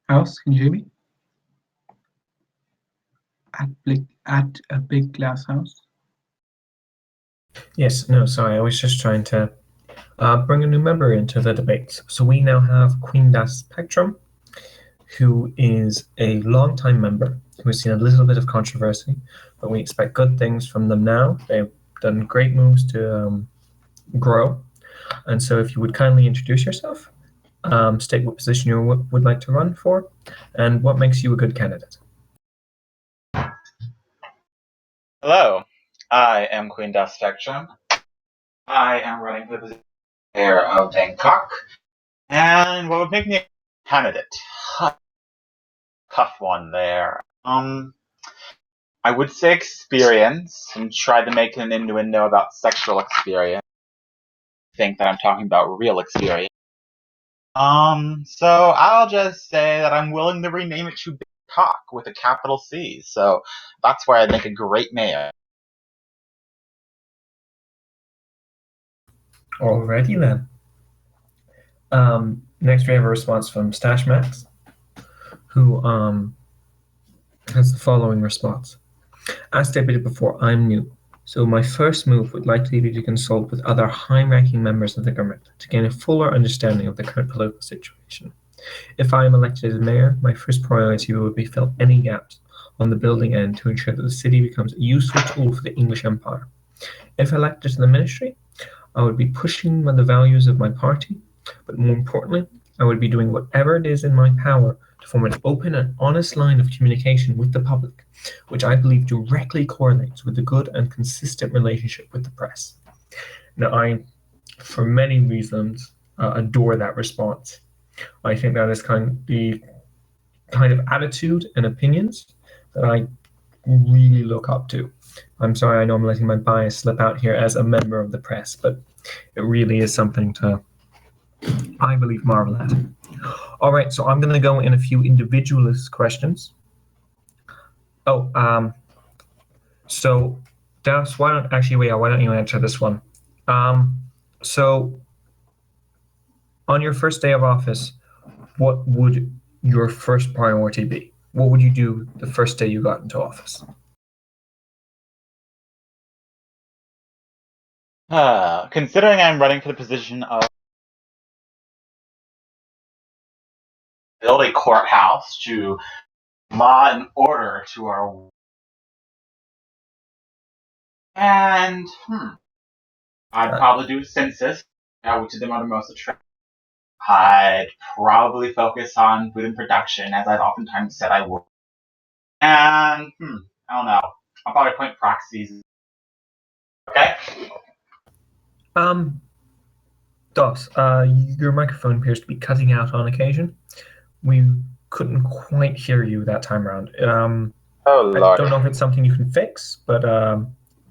House, can you hear me? At a big glass house. Yes, no, sorry, I was just trying to bring a new member into the debate. So we now have Queen Das Spectrum, who is a long-time member who has seen a little bit of controversy, but we expect good things from them now. They've done great moves to grow. And so if you would kindly introduce yourself, state what position you would like to run for, and what makes you a good candidate. Hello, I am Queen Das Spectrum. I am running for the position of mayor of Bangkok. And what would make me a candidate? Tough one there. I would say experience and try to make an innuendo about sexual experience. I think that I'm talking about real experience. So I'll just say that I'm willing to rename it to Bangkok with a capital C. So that's where I'd make a great mayor. Alrighty then. Next we have a response from Stash Max, who has the following response. As stated before, I'm new, so my first move would likely be to consult with other high-ranking members of the government to gain a fuller understanding of the current political situation. If I am elected as mayor, my first priority would be to fill any gaps on the building end to ensure that the city becomes a useful tool for the English Empire. If elected to the ministry, I would be pushing the values of my party, but more importantly, I would be doing whatever it is in my power to form an open and honest line of communication with the public, which I believe directly correlates with a good and consistent relationship with the press. Now, I, for many reasons, adore that response. I think that is the kind of attitude and opinions that I really look up to. I'm sorry, I know I'm letting my bias slip out here as a member of the press, but it really is something to, I believe, marvel at. All right, so I'm going to go in a few individualist questions. So Das, why don't you answer this one? So on your first day of office, what would your first priority be? What would you do the first day you got into office? Considering I'm running for the position of build a courthouse to law and order to our and I'd probably do a census, which is the most attractive. I'd probably focus on food and production, as I've oftentimes said I would. And I don't know. I'll probably appoint proxies. Okay. Dos, your microphone appears to be cutting out on occasion. We couldn't quite hear you that time around. Oh Lord. I don't know if it's something you can fix, but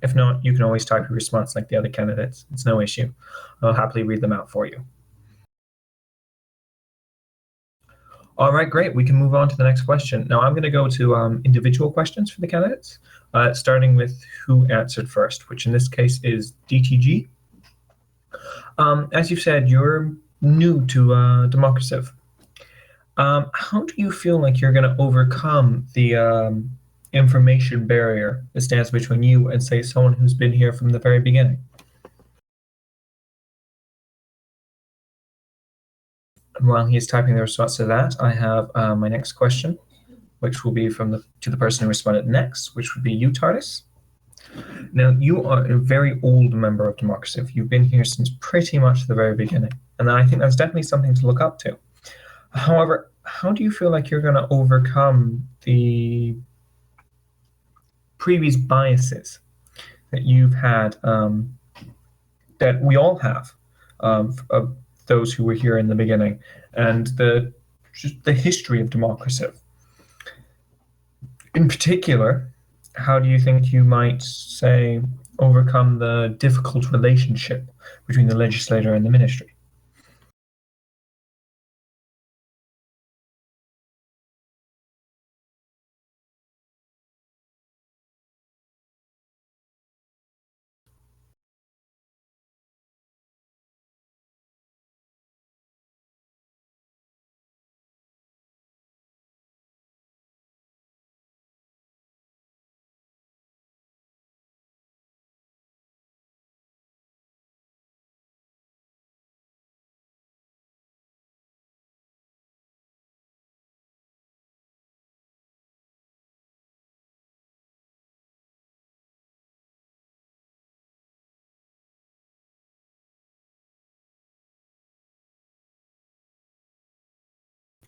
If not, you can always type your response like the other candidates. It's no issue. I'll happily read them out for you. All right, great. We can move on to the next question. Now I'm going to go to individual questions for the candidates, starting with who answered first, which in this case is DTG. As you've said, you're new to Democraciv. How do you feel like you're going to overcome the information barrier that stands between you and, say, someone who's been here from the very beginning? And while he's typing the response to that, I have my next question, which will be to the person who responded next, which would be you, TARDIS. Now, you are a very old member of Democraciv. You've been here since pretty much the very beginning, and I think that's definitely something to look up to. However, how do you feel like you're going to overcome the previous biases that you've had, that we all have, of those who were here in the beginning, and just the history of Democraciv? In particular, how do you think you might, say, overcome the difficult relationship between the legislator and the ministry?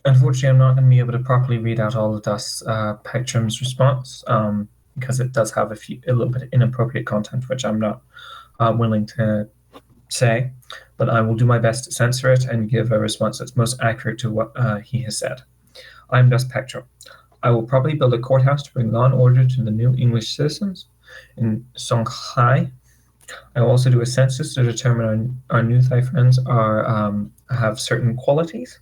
Unfortunately, I'm not going to be able to properly read out all of Das Pectrum's response, because it does have a little bit of inappropriate content, which I'm not willing to say, but I will do my best to censor it and give a response that's most accurate to what he has said. I'm Das Pectrum. I will probably build a courthouse to bring law and order to the new English citizens in Songhai. I will also do a census to determine our new Thai friends have certain qualities,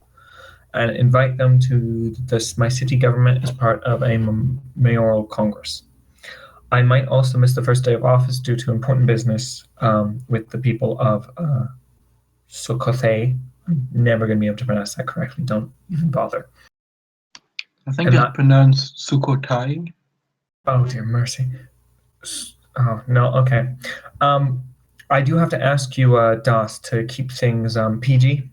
and invite them to my city government as part of a mayoral congress. I might also miss the first day of office due to important business with the people of Sukhothai. I'm never going to be able to pronounce that correctly. Don't even bother. I think it's pronounced Sukhothai. Oh, dear mercy. Oh, no, okay. I do have to ask you, Das, to keep things PG.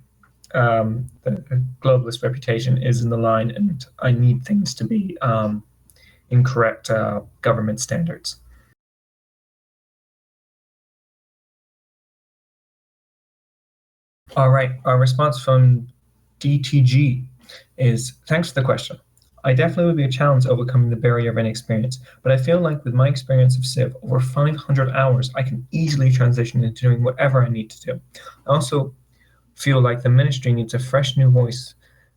The globalist reputation is in the line, and I need things to be in correct government standards. All right, our response from DTG is, thanks for the question. I definitely would be a challenge overcoming the barrier of inexperience, but I feel like with my experience of Civ, over 500 hours, I can easily transition into doing whatever I need to do. I also feel like the ministry needs a fresh new voice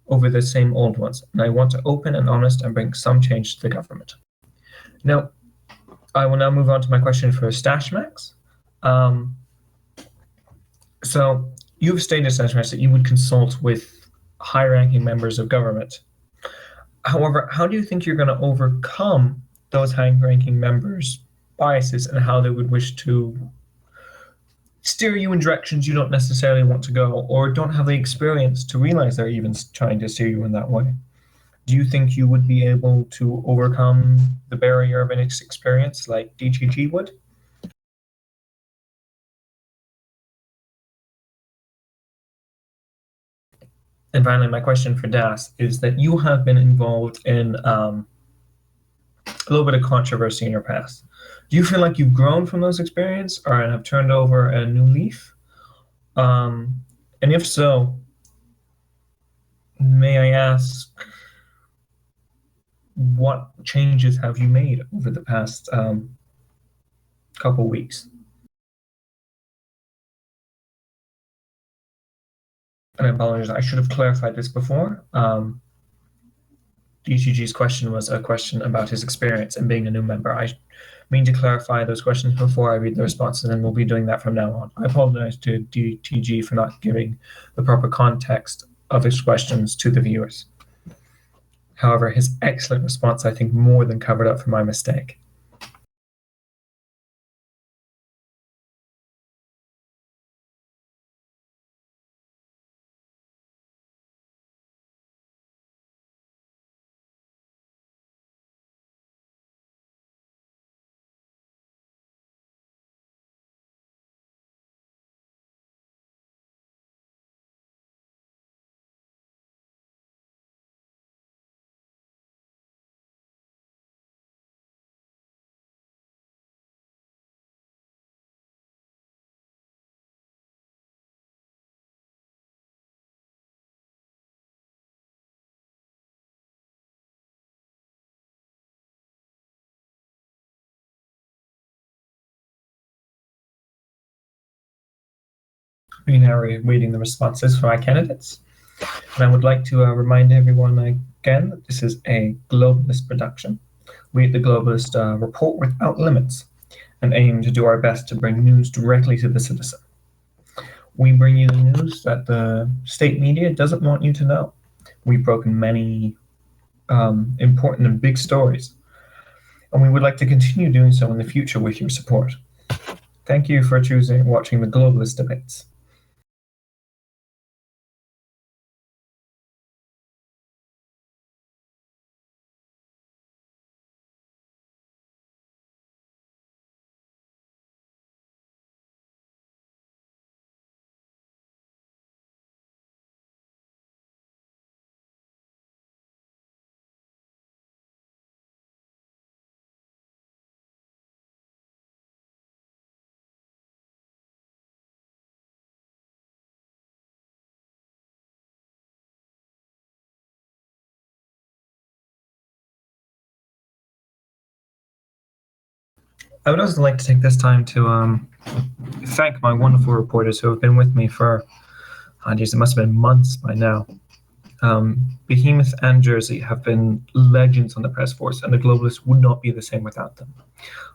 over the same old ones, and I want to open and honest and bring some change to the government. Now, I will now move on to my question for Stashmax. So you've stated, Stashmax, that you would consult with high-ranking members of government. However, how do you think you're going to overcome those high-ranking members' biases and how they would wish to steer you in directions you don't necessarily want to go, or don't have the experience to realize they're even trying to steer you in that way? Do you think you would be able to overcome the barrier of inexperience like DTG would? And finally, my question for Das is that you have been involved in a little bit of controversy in your past. Do you feel like you've grown from those experiences or have turned over a new leaf? And if so, may I ask, what changes have you made over the past couple weeks? And I apologize, I should have clarified this before. DTG's question was a question about his experience and being a new member. I mean to clarify those questions before I read the responses, and we'll be doing that from now on. I apologize to DTG for not giving the proper context of his questions to the viewers. However, his excellent response, I think, more than covered up for my mistake. We are now reading the responses for our candidates. And I would like to remind everyone again that this is a globalist production. We at the Globalist report without limits and aim to do our best to bring news directly to the citizen. We bring you the news that the state media doesn't want you to know. We've broken many important and big stories, and we would like to continue doing so in the future with your support. Thank you for watching the Globalist debates. I would also like to take this time to thank my wonderful reporters who have been with me for, it must have been months by now. Behemoth and Jersey have been legends on the press force, and the Globalist would not be the same without them.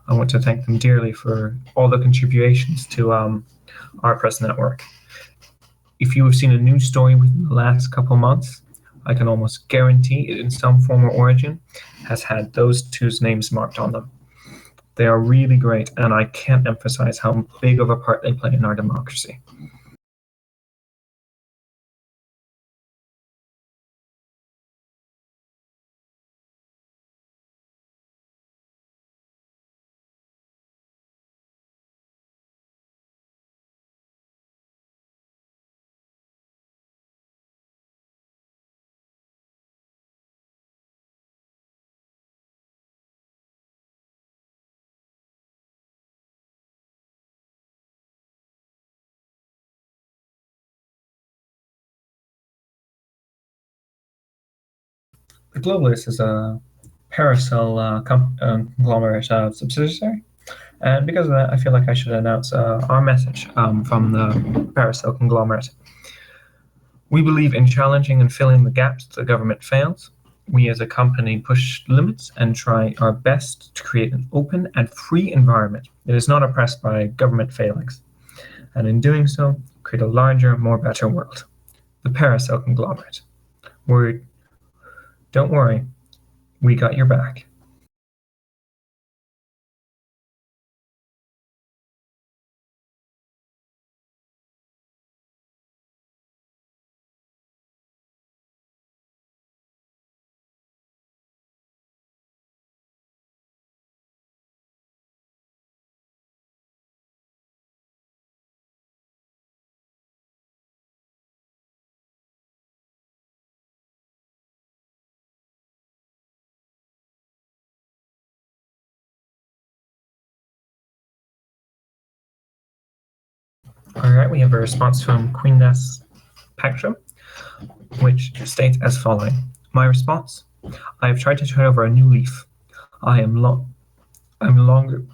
I want to thank them dearly for all the contributions to our press network. If you have seen a news story within the last couple months, I can almost guarantee it in some form or origin has had those two's names marked on them. They are really great, and I can't emphasize how big of a part they play in our democracy. The Globalist is a Paracel conglomerate subsidiary, and because of that, I feel like I should announce our message from the Paracel conglomerate. We believe in challenging and filling the gaps the government fails. We as a company push limits and try our best to create an open and free environment that is not oppressed by government failings, and in doing so, create a larger, more better world. The Paracel conglomerate. Don't worry, we got your back. All right, we have a response from Queen Ness Pectrum, which states as following. My response: I have tried to turn over a new leaf. I am no longer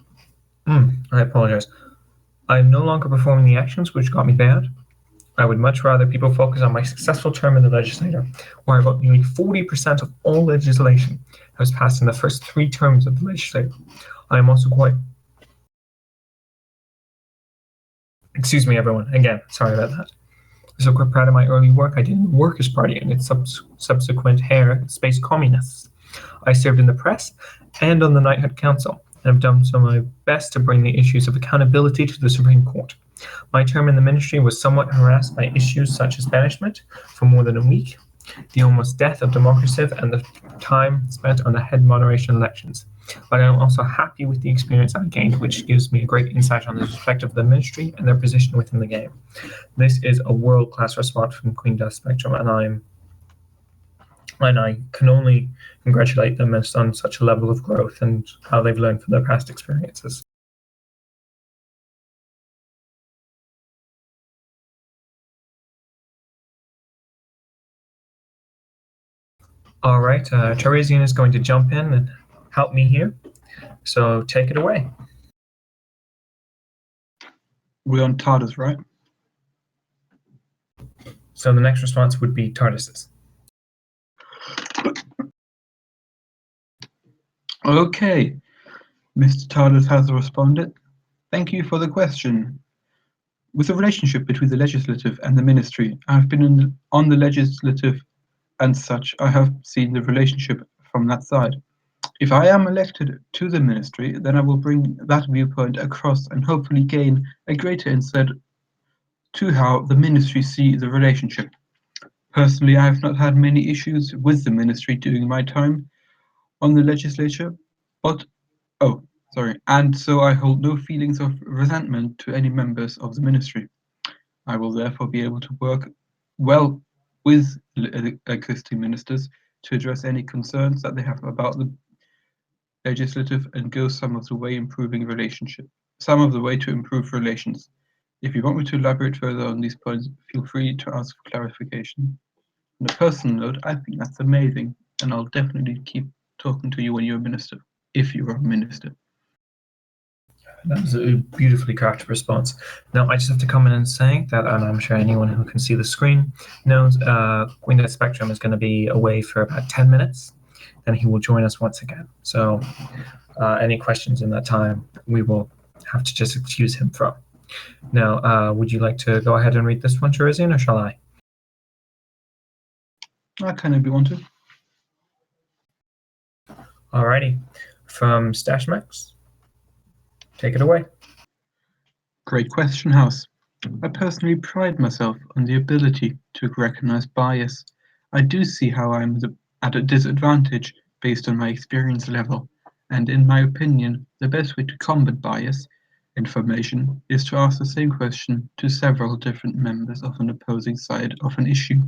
performing the actions which got me bad. I would much rather people focus on my successful term in the legislature, where about nearly 40% of all legislation was passed in the first 3 terms of the legislature. I am also quite... Excuse me, everyone. Again, sorry about that. So quite proud of my early work I did in the Workers' Party and its subsequent hair space communists. I served in the press and on the Knighthood Council, and have done so my best to bring the issues of accountability to the Supreme Court. My term in the ministry was somewhat harassed by issues such as banishment for more than a week, the almost death of Democraciv, and the time spent on the head moderation elections. But I am also happy with the experience I gained, which gives me a great insight on the perspective of the ministry and their position within the game. This is a world-class response from Queen Death Spectrum, and I can only congratulate them on such a level of growth and how they've learned from their past experiences. All right, Teresian is going to jump in and help me here. So take it away. We're on TARDIS, right? So the next response would be TARDISes. Okay, Mr. TARDIS has responded. Thank you for the question. With the relationship between the legislative and the ministry, I've been on the legislative and such, I have seen the relationship from that side. If I am elected to the ministry, then I will bring that viewpoint across and hopefully gain a greater insight to how the ministry see the relationship. Personally, I have not had many issues with the ministry during my time on the legislature, and so I hold no feelings of resentment to any members of the ministry. I will therefore be able to work well with existing ministers to address any concerns that they have about the legislative and go some of the way to improve relations. If you want me to elaborate further on these points, feel free to ask for clarification. On a personal note, I think that's amazing, and I'll definitely keep talking to you when you're a minister, if you are a minister. That was a beautifully crafted response. Now, I just have to come in and say that, and I'm sure anyone who can see the screen knows, Queen Death Spectrum is going to be away for about 10 minutes, and he will join us once again. So any questions in that time, we will have to just excuse him from. Now, would you like to go ahead and read this one, Teresian, or shall I? I can if you want to. Alrighty. From Stashmax, take it away. Great question, House. I personally pride myself on the ability to recognize bias. I do see how I'm at a disadvantage based on my experience level, and in my opinion, the best way to combat bias information is to ask the same question to several different members of an opposing side of an issue.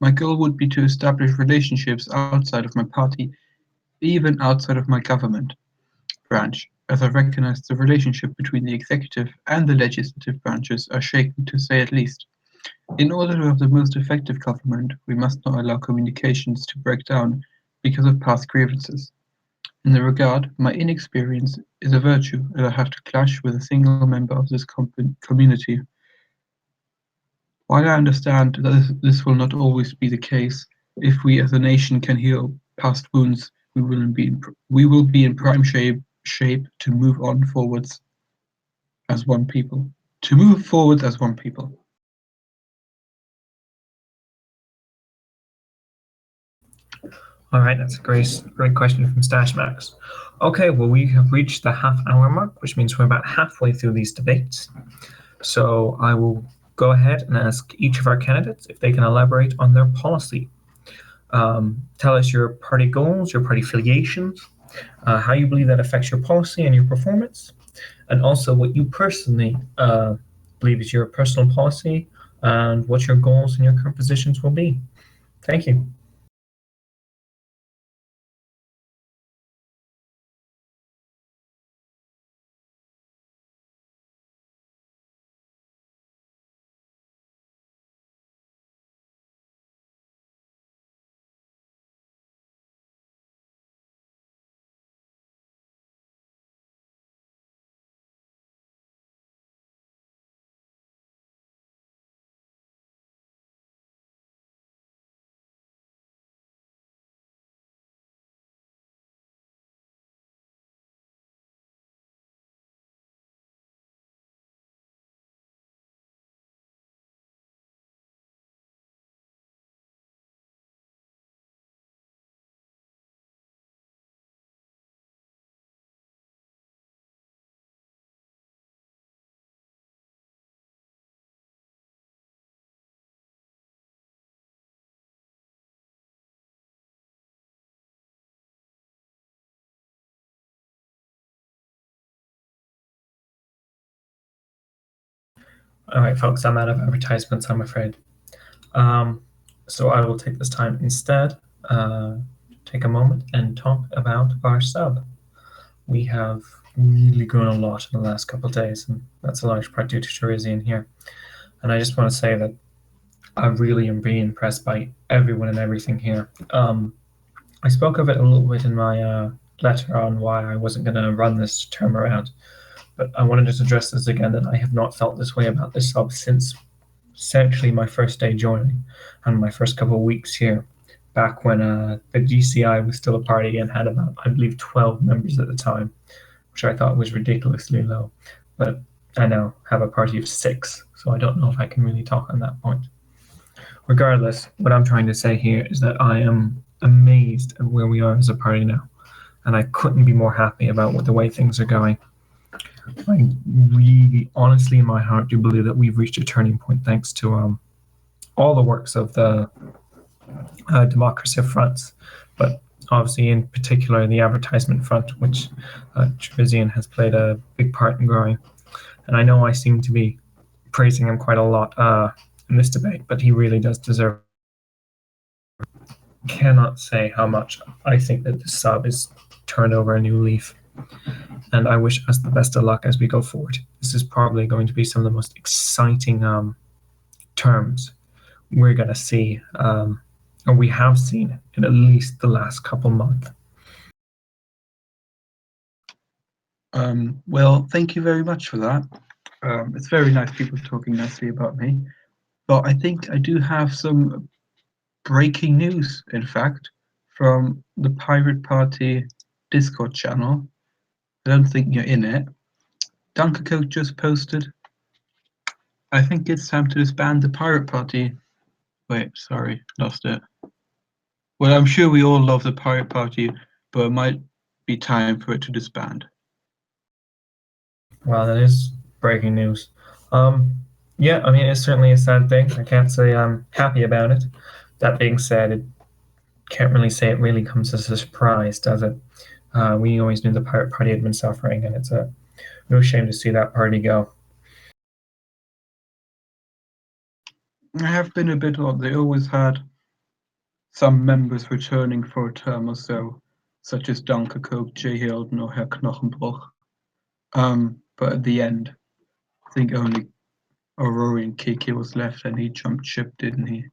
My goal would be to establish relationships outside of my party, even outside of my government branch, as I recognize the relationship between the executive and the legislative branches are shaky to say at least. In order to have the most effective government, we must not allow communications to break down because of past grievances. In the regard, my inexperience is a virtue, and I have to clash with a single member of this community. While I understand that this will not always be the case, if we as a nation can heal past wounds, we will be in prime shape to move on forwards as one people. To move forwards as one people. All right, that's a great question from Stashmax. Okay, well, we have reached the half-hour mark, which means we're about halfway through these debates. So I will go ahead and ask each of our candidates if they can elaborate on their policy. Tell us your party goals, your party affiliations, how you believe that affects your policy and your performance, and also what you personally believe is your personal policy and what your goals and your current positions will be. Thank you. All right, folks, I'm out of advertisements, I'm afraid. So I will take this time instead, take a moment and talk about our sub. We have really grown a lot in the last couple of days, and that's a large part due to Terizian here. And I just want to say that I really am being impressed by everyone and everything here. I spoke of it a little bit in my letter on why I wasn't going to run this term around, but I wanted to address this again that I have not felt this way about this sub since essentially my first day joining and my first couple of weeks here, back when the GCI was still a party and had about, I believe, 12 members at the time, which I thought was ridiculously low. But I now have a party of 6, so I don't know if I can really talk on that point. Regardless, what I'm trying to say here is that I am amazed at where we are as a party now, and I couldn't be more happy about the way things are going. I really, honestly, in my heart, do believe that we've reached a turning point thanks to all the works of the Democraciv fronts, but obviously in particular the advertisement front, which Terizian has played a big part in growing. And I know I seem to be praising him quite a lot in this debate, but he really does deserve. Cannot say how much I think that the sub is turned over a new leaf, and I wish us the best of luck as we go forward. This is probably going to be some of the most exciting terms we're going to see, or we have seen in at least the last couple months. Well, thank you very much for that. It's very nice people talking nicely about me. But I think I do have some breaking news, in fact, from the Pirate Party Discord channel. I don't think you're in it. Dunkercoat just posted, I think it's time to disband the Pirate Party. Wait, sorry, lost it. Well, I'm sure we all love the Pirate Party, but it might be time for it to disband. Wow, that is breaking news. Yeah, I mean, it's certainly a sad thing. I can't say I'm happy about it. That being said, it can't really say it really comes as a surprise, does it? We always knew the Pirate Party had been suffering, and it's a real shame to see that party go. I have been a bit odd. They always had some members returning for a term or so, such as Dunkercoat, J. Hilden, or Herr Knochenbruch. But at the end, I think only Aurorian Kiki was left, and he jumped ship, didn't he?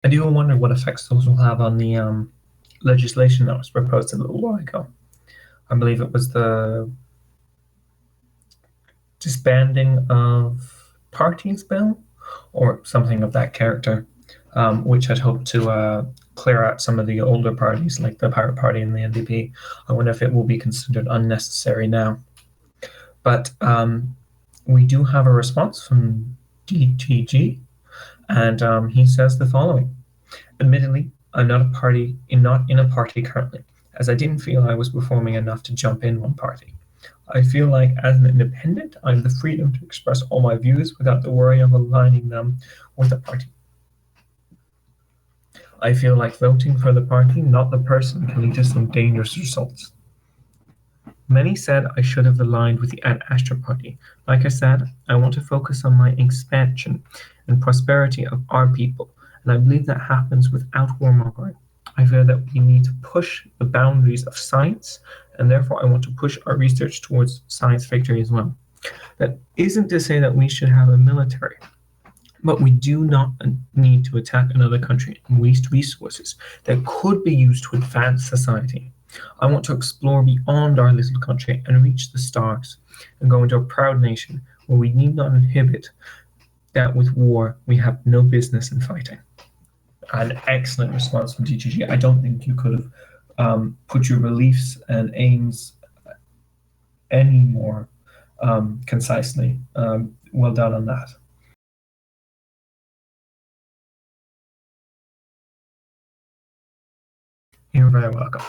I do wonder what effects those will have on the legislation that was proposed a little while ago. I believe it was the disbanding of parties bill or something of that character, which had hoped to clear out some of the older parties like the Pirate Party and the NDP. I wonder if it will be considered unnecessary now. But we do have a response from DTG, and he says the following. Admittedly, I'm not in a party currently, as I didn't feel I was performing enough to jump in one party. I feel like as an independent, I have the freedom to express all my views without the worry of aligning them with a party. I feel like voting for the party, not the person, can lead to some dangerous results. Many said I should have aligned with the Ad Astra party. Like I said, I want to focus on my expansion and prosperity of our people, and I believe that happens without warmongering. I feel that we need to push the boundaries of science, and therefore I want to push our research towards science victory as well. That isn't to say that we should have a military, but we do not need to attack another country and waste resources that could be used to advance society. I want to explore beyond our little country and reach the stars and go into a proud nation where we need not inhibit that with war we have no business in fighting. An excellent response from DGG. I don't think you could have put your beliefs and aims any more concisely. Well done on that. You're very welcome.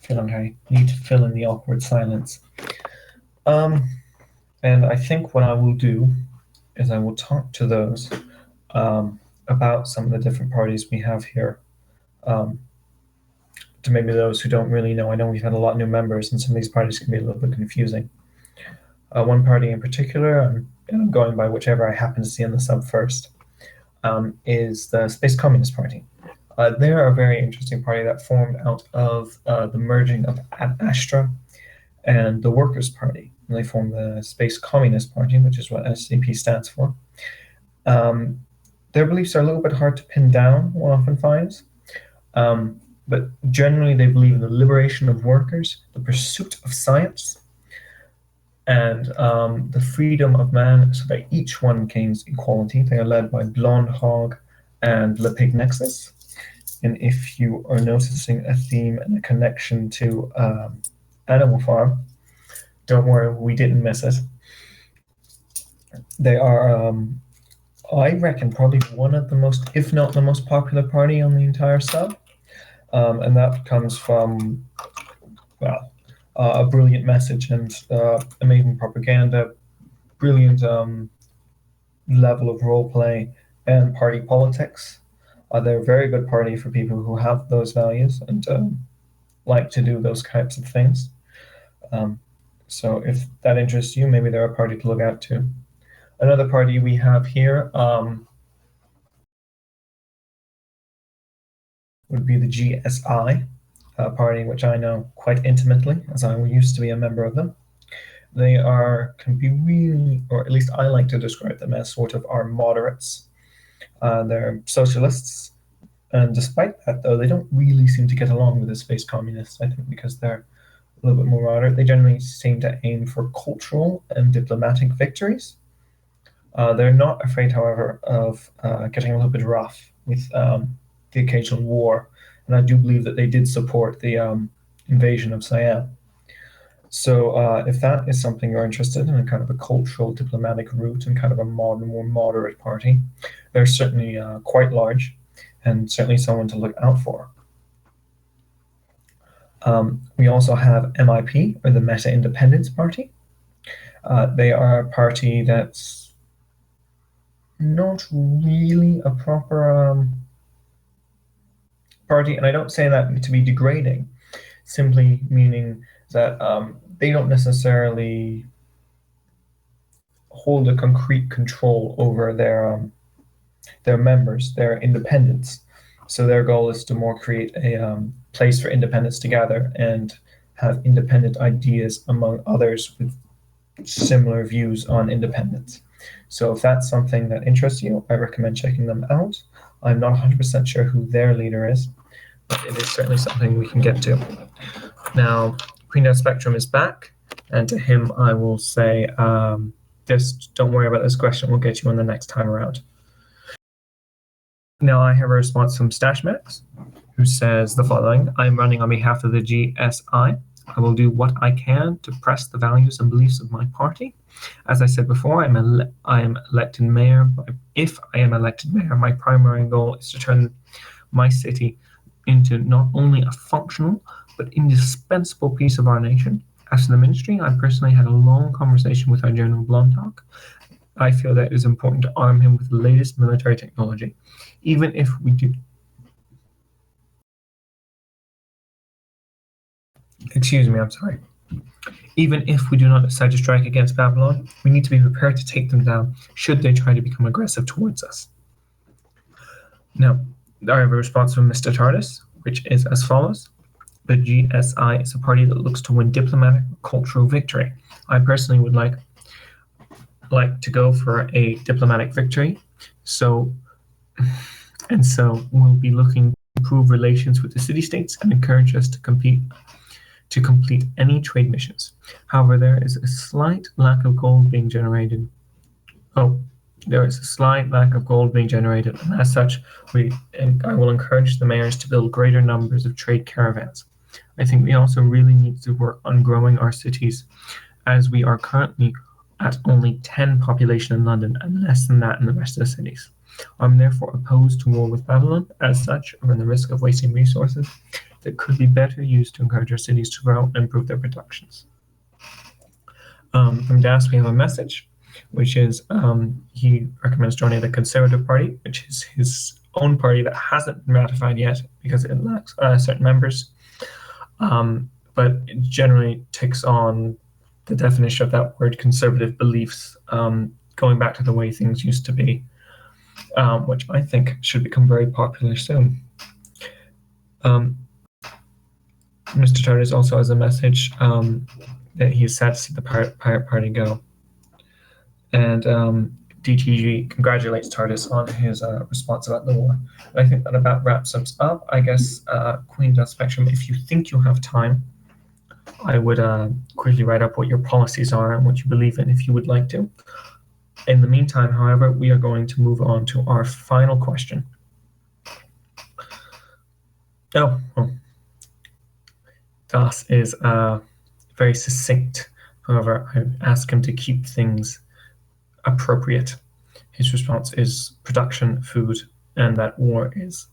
feel like I need to fill in the awkward silence. And I think what I will do is I will talk to those about some of the different parties we have here. To maybe those who don't really know, I know we've had a lot of new members, and some of these parties can be a little bit confusing. One party in particular, and I'm going by whichever I happen to see on the sub first, is the Space Communist Party. They're a very interesting party that formed out of the merging of Astra and the Workers' Party. And they formed the Space Communist Party, which is what SCP stands for. Their beliefs are a little bit hard to pin down, one often finds. But generally, they believe in the liberation of workers, the pursuit of science, and the freedom of man, so that each one gains equality. They are led by Blonde Hog and Le Pig Nexus. And if you are noticing a theme and a connection to Animal Farm, don't worry, we didn't miss it. They are, I reckon, probably one of the most, if not the most popular party on the entire sub. And that comes from, well, a brilliant message and amazing propaganda, brilliant level of role play and party politics. They're a very good party for people who have those values and like to do those types of things. So if that interests you, maybe they're a party to look out to. Another party we have here would be the GSI party, which I know quite intimately, as I used to be a member of them. They can be really, or at least I like to describe them as sort of our moderates. They're socialists, and despite that, though, they don't really seem to get along with the space communists, I think, because they're a little bit more moderate. They generally seem to aim for cultural and diplomatic victories. They're not afraid, however, of getting a little bit rough with the occasional war, and I do believe that they did support the invasion of Siam. So if that is something you're interested in, a kind of a cultural diplomatic route and kind of a more moderate party, they're certainly quite large and certainly someone to look out for. We also have MIP, or the Meta Independence Party. They are a party that's not really a proper party, and I don't say that to be degrading, simply meaning that they don't necessarily hold a concrete control over their members, their independents. So their goal is to more create a place for independents to gather and have independent ideas among others with similar views on independence. So if that's something that interests you, I recommend checking them out. I'm not 100% sure who their leader is, but it is certainly something we can get to. Now, Queen Spectrum is back, and to him I will say, just don't worry about this question, we'll get you on the next time around. Now I have a response from Stashmax, who says the following: I'm running on behalf of the GSI. I will do what I can to press the values and beliefs of my party. As I said before, I am elected mayor. If I am elected mayor, my primary goal is to turn my city into not only a functional but indispensable piece of our nation. As to the ministry, I personally had a long conversation with our General Blondhawk. I feel that it is important to arm him with the latest military technology, even if we do. Excuse me, I'm sorry. Even if we do not decide to strike against Babylon, we need to be prepared to take them down should they try to become aggressive towards us. Now, I have a response from Mr. TARDIS, which is as follows. The GSI is a party that looks to win diplomatic or cultural victory. I personally would like to go for a diplomatic victory. So we'll be looking to improve relations with the city-states and encourage us to complete any trade missions. However, there is a slight lack of gold being generated. There is a slight lack of gold being generated, and as such, I will encourage the mayors to build greater numbers of trade caravans. I think we also really need to work on growing our cities, as we are currently at only 10 population in London and less than that in the rest of the cities. I'm therefore opposed to war with Babylon. As such, I run the risk of wasting resources that could be better used to encourage our cities to grow and improve their productions. From Das, we have a message, which is he recommends joining the Conservative Party, which is his own party that hasn't been ratified yet because it lacks certain members, but it generally takes on the definition of that word, conservative beliefs, going back to the way things used to be, which I think should become very popular soon. Mr. Tardis also has a message that he's sad to see the Pirate Party go. And DTG congratulates Tardis on his response about the war. And I think that about wraps us up. I guess, Queen Death Spectrum, if you think you'll have time, I would quickly write up what your policies are and what you believe in if you would like to. In the meantime, however, we are going to move on to our final question. Das is very succinct. However, I asked him to keep things appropriate. His response is production, food, and that war is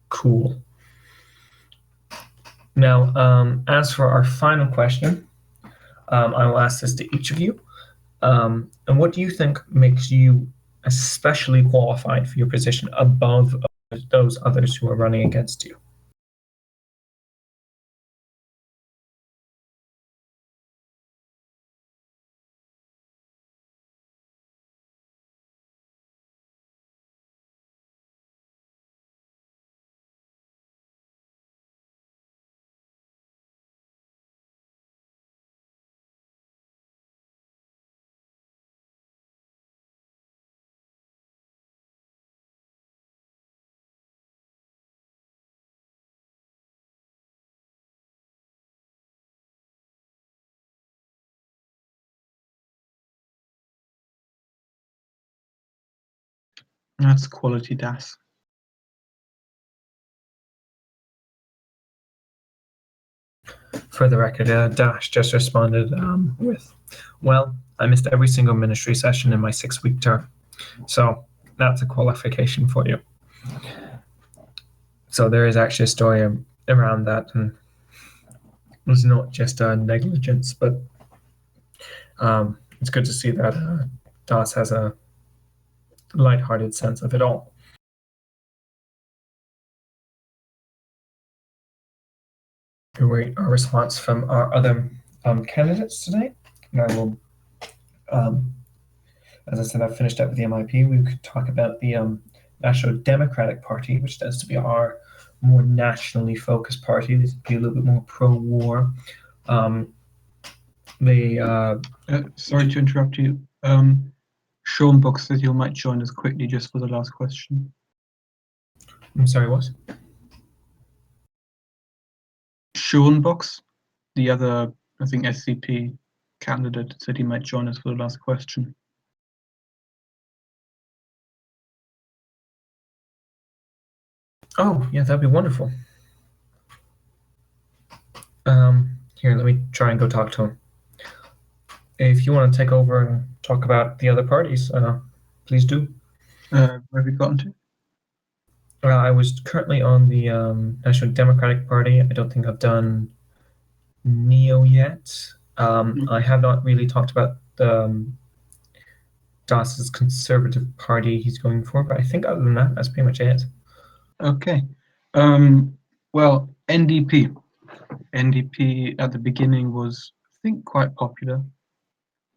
cool. Now, as for our final question, I will ask this to each of you. And what do you think makes you especially qualified for your position above those others who are running against you? That's quality Das. For the record, Dash just responded with, well, I missed every single ministry session in my 6-week term. So that's a qualification for you. So there is actually a story around that, and it was not just negligence, but it's good to see that Das has a lighthearted sense of it all. Await our response from our other candidates today. And I will, as I said, I've finished up with the MIP. We could talk about the National Democratic Party, which tends to be our more nationally focused party. They tend to be a little bit more pro-war. Sorry to interrupt you. Sean Box said you might join us quickly just for the last question. I'm sorry, what? Sean Box, the other, I think, SCP candidate, said he might join us for the last question. Oh, yeah, that'd be wonderful. Here, let me try and go talk to him. If you want to take over and talk about the other parties, please do. Where have you gotten to? I was currently on the National Democratic Party. I don't think I've done NEO yet. I have not really talked about Das's Conservative Party he's going for, but I think other than that, that's pretty much it. Okay. Well, NDP. NDP at the beginning was, I think, quite popular.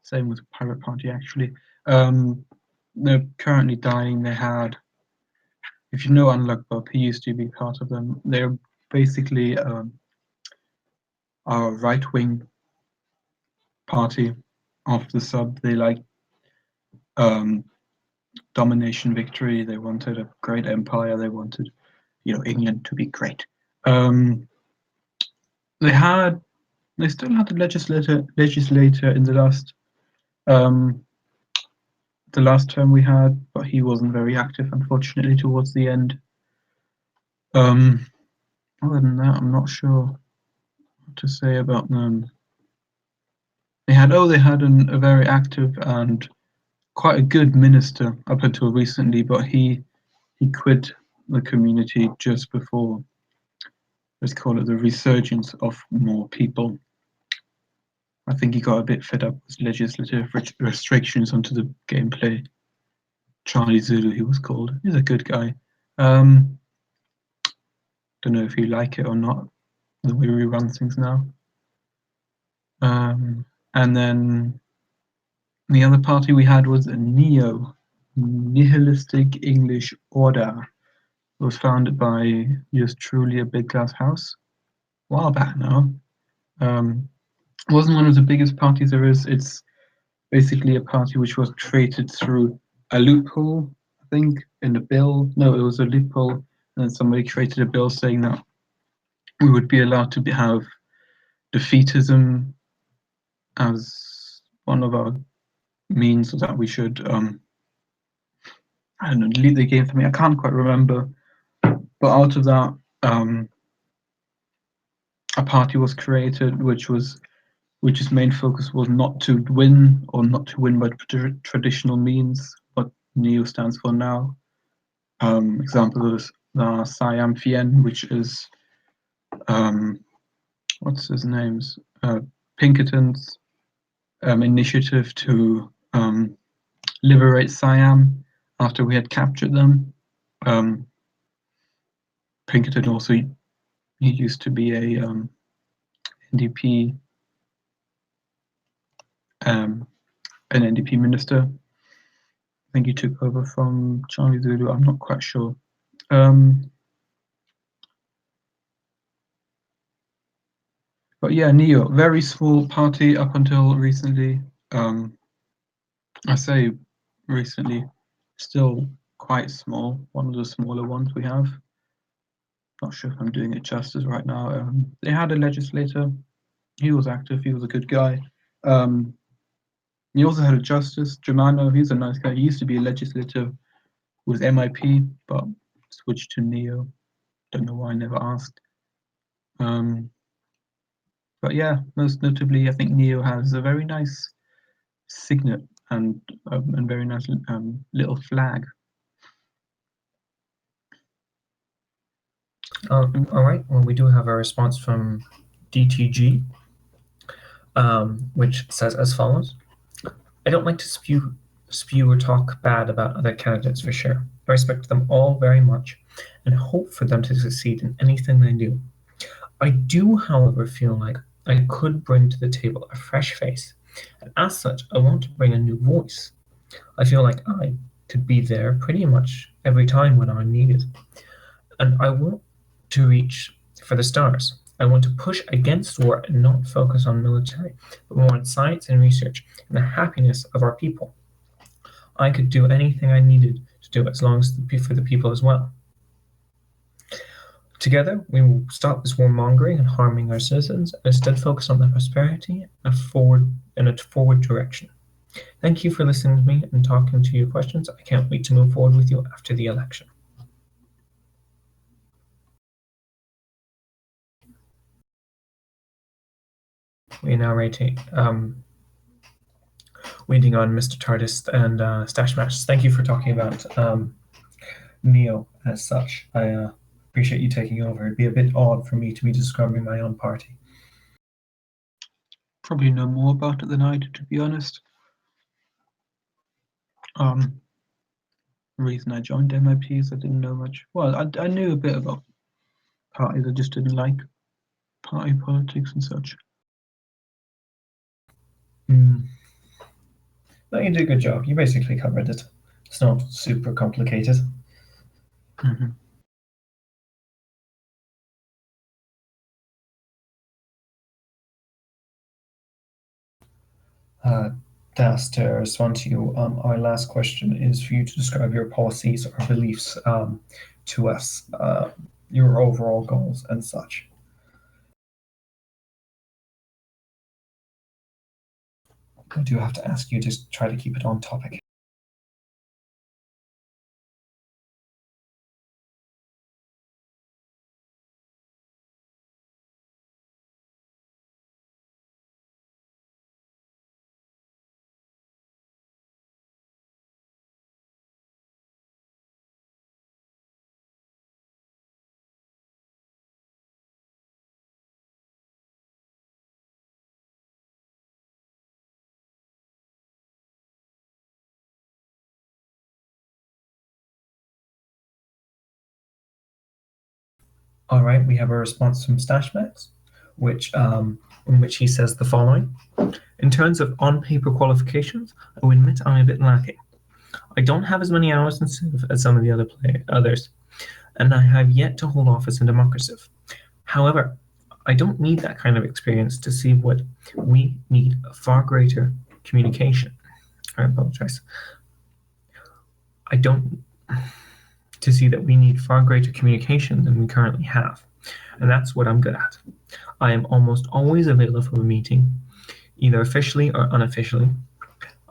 Same with Pirate Party, actually. They're currently dying. They had, if you know Unluck Bob, he used to be part of them. They're basically a right-wing party of the sub. They like domination victory. They wanted a great empire. They wanted, England to be great. They still had a legislator in the last term we had, but he wasn't very active, unfortunately, towards the end. Other than that, I'm not sure what to say about them. They had a very active and quite a good minister up until recently, but he quit the community just before let's call it the resurgence of more people. I think he got a bit fed up with legislative restrictions onto the gameplay. Charlie Zulu, he was called. He's a good guy. Don't know if you like it or not, the way we run things now. And then the other party we had was NEO, Nihilistic English Order. It was founded by yours truly, a big glass house, a while back now. It wasn't one of the biggest parties there is. It's basically a party which was created through a loophole, I think, in the bill. No, it was a loophole, and then somebody created a bill saying that we would be allowed to have defeatism as one of our means that we should, I don't know, delete the game for me. I can't quite remember. But out of that, a party was created which its main focus was not to win, or not to win by traditional means, what NEO stands for now. Example is Siam Fien, which is what's his name's Pinkerton's initiative to liberate Siam after we had captured them. Pinkerton also, he used to be a NDP an NDP minister. I think he took over from Charlie Zulu. I'm not quite sure. But yeah, NEO, very small party up until recently. I say recently, still quite small. One of the smaller ones we have. Not sure if I'm doing it justice right now. They had a legislator. He was active. He was a good guy. He also had a justice, Germano. He's a nice guy. He used to be a legislator with MIP, but switched to NEO. Don't know why, I never asked. But yeah, most notably, I think NEO has a very nice signet and very nice little flag. All right. Well, we do have a response from DTG, which says as follows: I don't like to spew or talk bad about other candidates for sure. I respect them all very much and hope for them to succeed in anything they do. I do, however, feel like I could bring to the table a fresh face, and as such, I want to bring a new voice. I feel like I could be there pretty much every time when I'm needed, and I want to reach for the stars. I want to push against war and not focus on military, but more on science and research and the happiness of our people. I could do anything I needed to do as long as for the people as well. Together, we will stop this warmongering and harming our citizens and instead focus on their prosperity and in a forward direction. Thank you for listening to me and talking to your questions. I can't wait to move forward with you after the election. We are now waiting on Mr. TARDIS and Stash Mash. Thank you for talking about NEO as such. I appreciate you taking over. It'd be a bit odd for me to be describing my own party. Probably know more about it than I do, to be honest. The reason I joined MIP is I didn't know much. Well, I knew a bit about parties. I just didn't like party politics and such. No, you did a good job. You basically covered it. It's not super complicated. Mm-hmm. Das, to respond to you, our last question is for you to describe your policies or beliefs to us, your overall goals and such. I do have to ask you to try to keep it on topic. All right, we have a response from Stashmax, in which he says the following. In terms of on-paper qualifications, I will admit I'm a bit lacking. I don't have as many hours in Civ as some of the others, and I have yet to hold office in Democraciv. However, I don't need that kind of experience to see what we need a far greater communication. I apologize. I don't to see that we need far greater communication than we currently have, and that's what I'm good at. I am almost always available for a meeting, either officially or unofficially.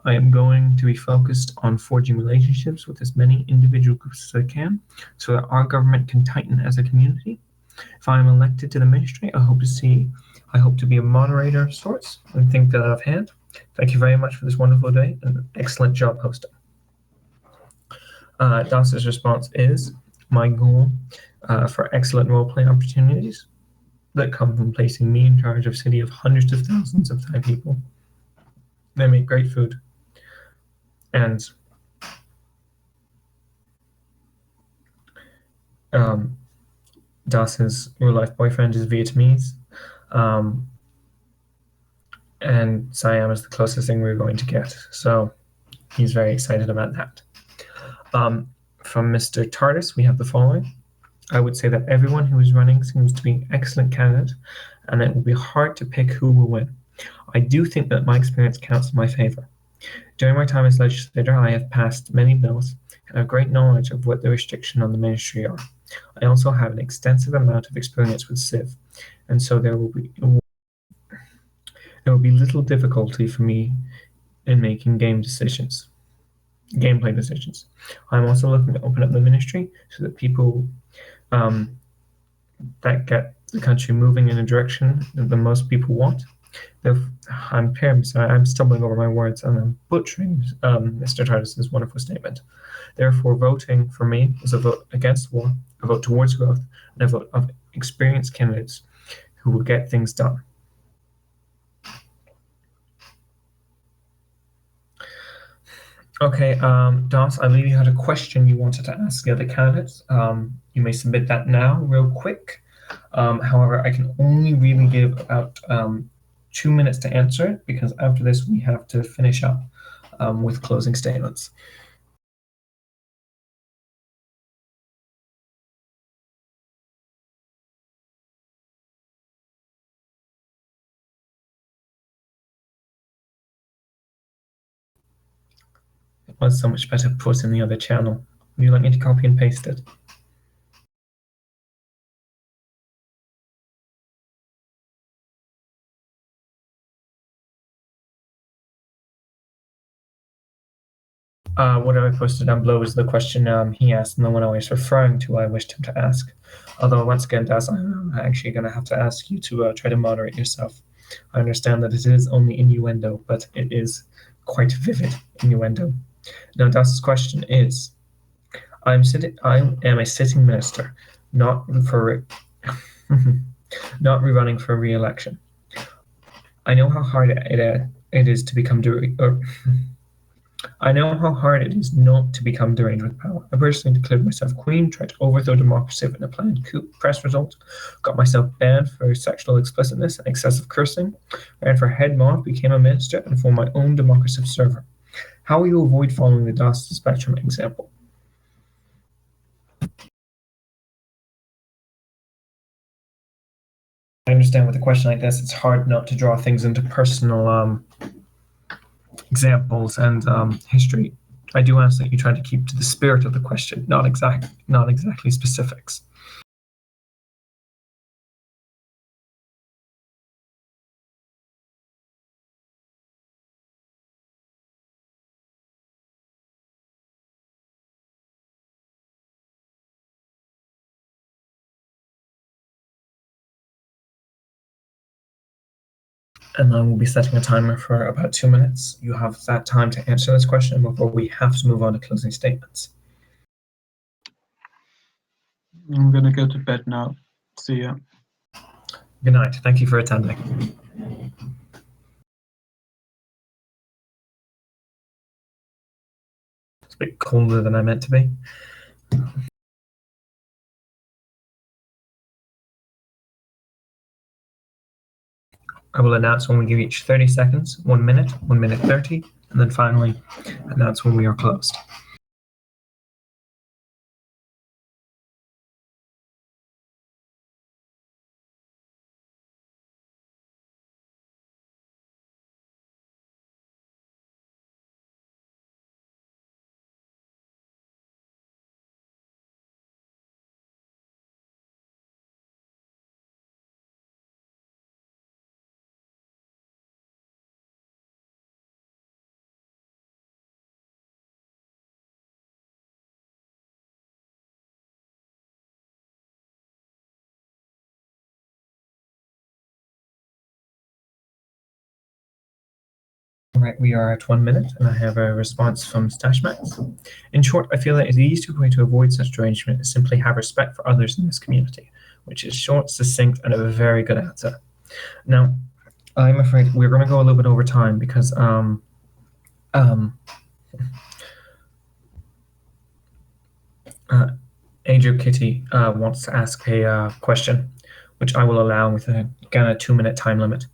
I am going to be focused on forging relationships with as many individual groups as I can so that our government can tighten as a community. If I am elected to the ministry, I hope to be a moderator of sorts and think that out of hand. Thank you very much for this wonderful day and excellent job hosting. Das's response is my goal for excellent roleplay opportunities that come from placing me in charge of a city of hundreds of thousands of Thai people. They make great food. And Das's real-life boyfriend is Vietnamese. And Siam is the closest thing we're going to get. So he's very excited about that. From Mr. Tardis, we have the following. I would say that everyone who is running seems to be an excellent candidate, and it will be hard to pick who will win. I do think that my experience counts in my favor. During my time as legislator, I have passed many bills and have great knowledge of what the restrictions on the ministry are. I also have an extensive amount of experience with Civ, and so there will be little difficulty for me in making gameplay decisions. I'm also looking to open up the ministry so that people that get the country moving in a direction that the most people want. I'm stumbling over my words and I'm butchering Mr. Tardis's wonderful statement. Therefore, voting for me is a vote against war, a vote towards growth, and a vote of experienced candidates who will get things done. Okay, Das, I believe you had a question you wanted to ask the other candidates. You may submit that now, real quick. However, I can only really give about 2 minutes to answer it because after this we have to finish up with closing statements. It was so much better put in the other channel. Would you like me to copy and paste it? What I posted down below is the question he asked and the one I was referring to I wished him to ask. Although once again, Das, I'm actually going to have to ask you to try to moderate yourself. I understand that it is only innuendo, but it is quite vivid innuendo. Now, Das's question is, I am a sitting minister, not rerunning for re-election. I know how hard it is to become I know how hard it is not to become deranged with power. I personally declared myself queen, tried to overthrow Democraciv in a planned coup press result, got myself banned for sexual explicitness and excessive cursing, ran for head mob, became a minister, and formed my own Democraciv server. How will you avoid following the DOS spectrum example? I understand with a question like this, it's hard not to draw things into personal examples and history. I do ask that you try to keep to the spirit of the question, not exactly specifics. And I will be setting a timer for about 2 minutes. You have that time to answer this question before we have to move on to closing statements. I'm going to go to bed now. See ya. Good night. Thank you for attending. It's a bit colder than I meant to be. I will announce when we give each 30 seconds, 1 minute, 1 minute 30, and then finally announce when we are closed. All right, we are at 1 minute, and I have a response from Stashmax. In short, I feel that the easiest way to avoid such derangement is simply have respect for others in this community, which is short, succinct, and a very good answer. Now, I'm afraid we're going to go a little bit over time because Angel Kitty wants to ask a question, which I will allow with a 2-minute time limit.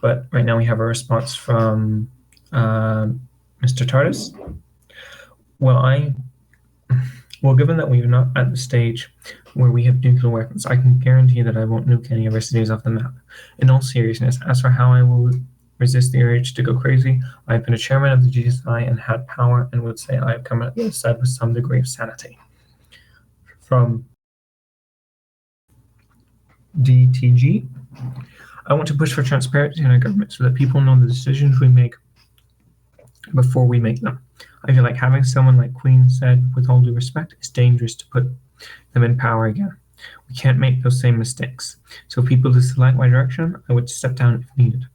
But right now we have a response from Mr. TARDIS. Well, given that we're not at the stage where we have nuclear weapons, I can guarantee that I won't nuke any of our cities off the map. In all seriousness, as for how I will resist the urge to go crazy, I've been a chairman of the GSI and had power and would say I have come out the other side with some degree of sanity. From DTG, I want to push for transparency in our government so that people know the decisions we make before we make them. I feel like having someone like Queen said, with all due respect, is dangerous to put them in power again. We can't make those same mistakes. So if people dislike my direction, I would step down if needed.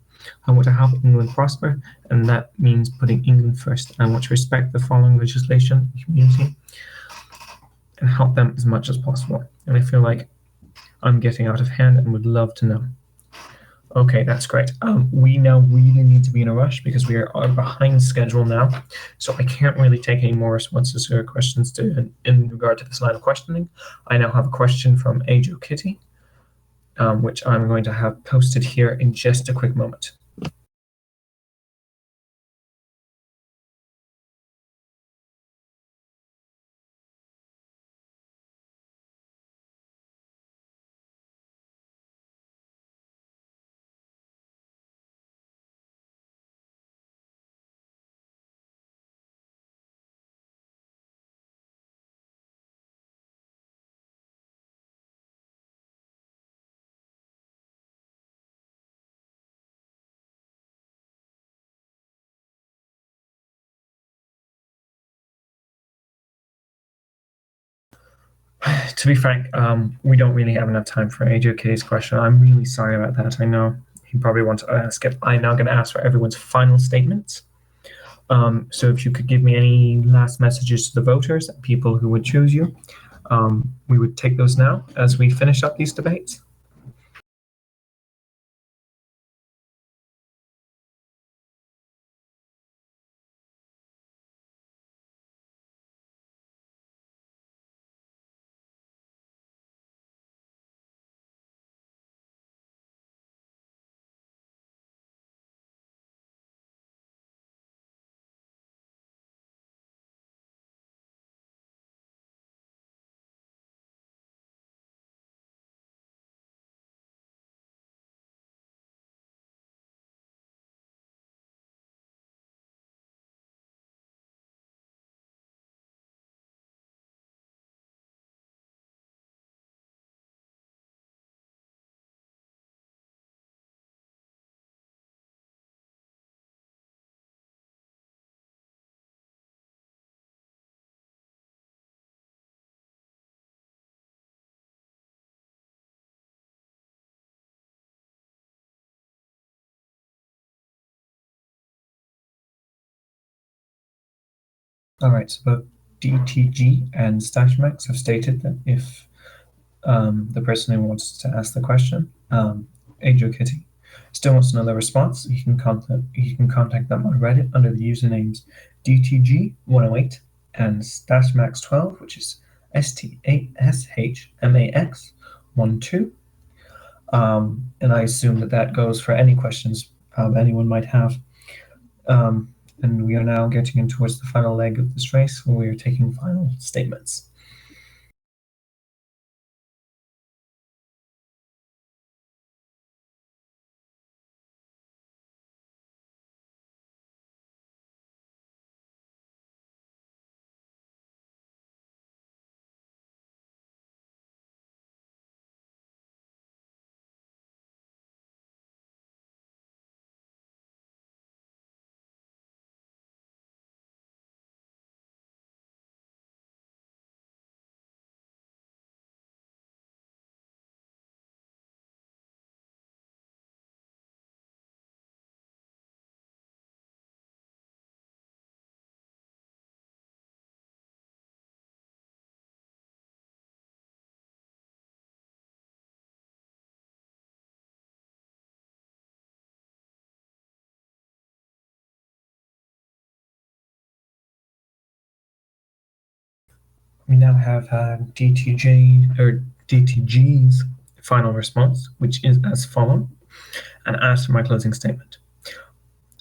I want to help England prosper, and that means putting England first. I want to respect the following legislation and community and help them as much as possible. And I feel like I'm getting out of hand and would love to know. Okay, that's great. We now really need to be in a rush because we are behind schedule now. So I can't really take any more responses or questions in regard to this line of questioning. I now have a question from Ajo Kitty, which I'm going to have posted here in just a quick moment. To be frank, we don't really have enough time for Ajo Kitty's question. I'm really sorry about that. I know he probably wants to ask it. I'm now going to ask for everyone's final statements. So if you could give me any last messages to the voters, people who would choose you, we would take those now as we finish up these debates. All right, so both DTG and Stashmax have stated that if the person who wants to ask the question, Ajo Kitty, still wants to know their response, he can contact them on Reddit under the usernames DTG108 and Stashmax12, which is STASHMAX12. And I assume that goes for any questions anyone might have. And we are now getting in towards the final leg of this race, where we are taking final statements. We now have DTG's final response, which is as follows, and as for my closing statement.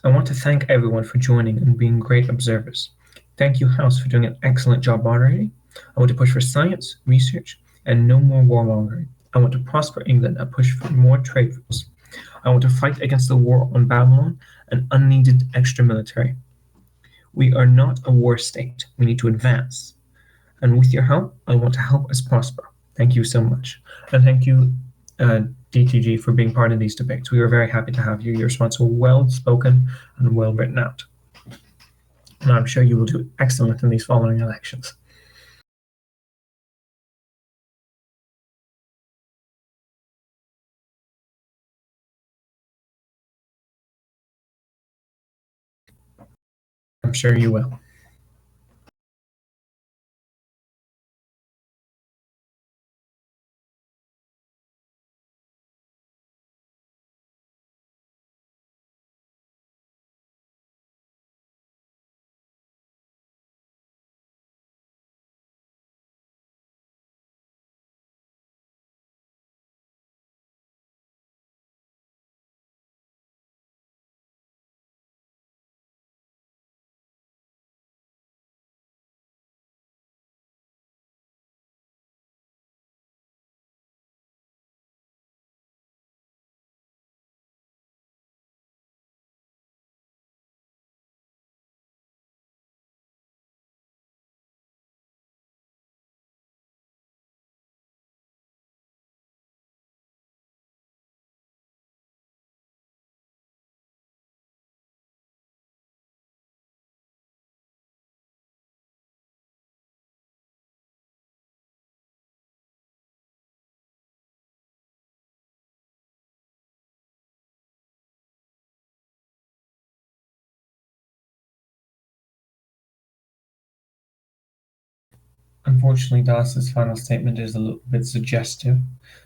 I want to thank everyone for joining and being great observers. Thank you, House, for doing an excellent job moderating. I want to push for science, research, and no more warmongering. I want to prosper England and push for more trade routes. I want to fight against the war on Babylon and unneeded extra military. We are not a war state. We need to advance. And with your help, I want to help us prosper. Thank you so much. And thank you, DTG, for being part of these debates. We were very happy to have you. Your response was well spoken and well written out. And I'm sure you will do excellent in these following elections. I'm sure you will. Unfortunately, Das's final statement is a little bit suggestive,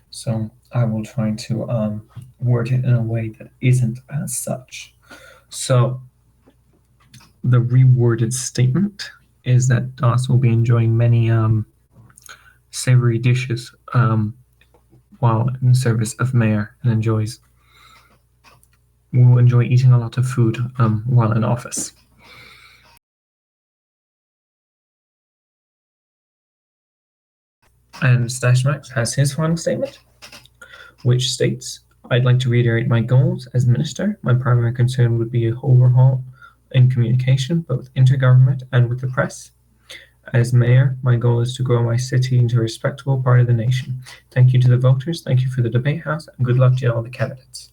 so I will try to word it in a way that isn't as such. So, the reworded statement is that Das will be enjoying many savory dishes while in service of mayor and will enjoy eating a lot of food while in office. And Stashmax has his final statement, which states, I'd like to reiterate my goals as minister. My primary concern would be a overhaul in communication, both intergovernment and with the press. As mayor, my goal is to grow my city into a respectable part of the nation. Thank you to the voters, thank you for the debate house, and good luck to all the candidates.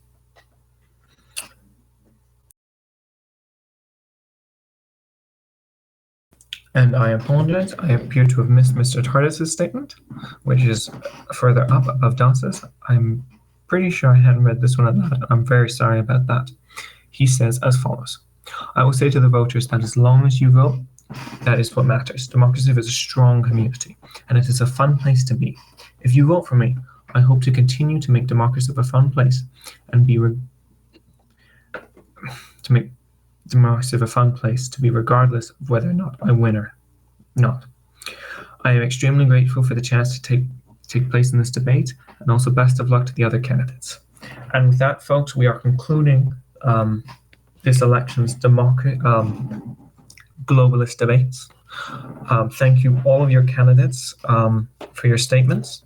And I apologize, I appear to have missed Mr. Tardis's statement, which is further up above Das's. I'm pretty sure I hadn't read this one aloud. I'm very sorry about that. He says as follows. I will say to the voters that as long as you vote, that is what matters. Democraciv is a strong community, and it is a fun place to be. If you vote for me, I hope to continue to make Democraciv a fun place and to make Democraciv a fun place to be regardless of whether or not I win or not. I am extremely grateful for the chance to take take place in this debate, and also best of luck to the other candidates. And with that, folks, we are concluding this election's globalist debates. Thank you, all of your candidates, for your statements.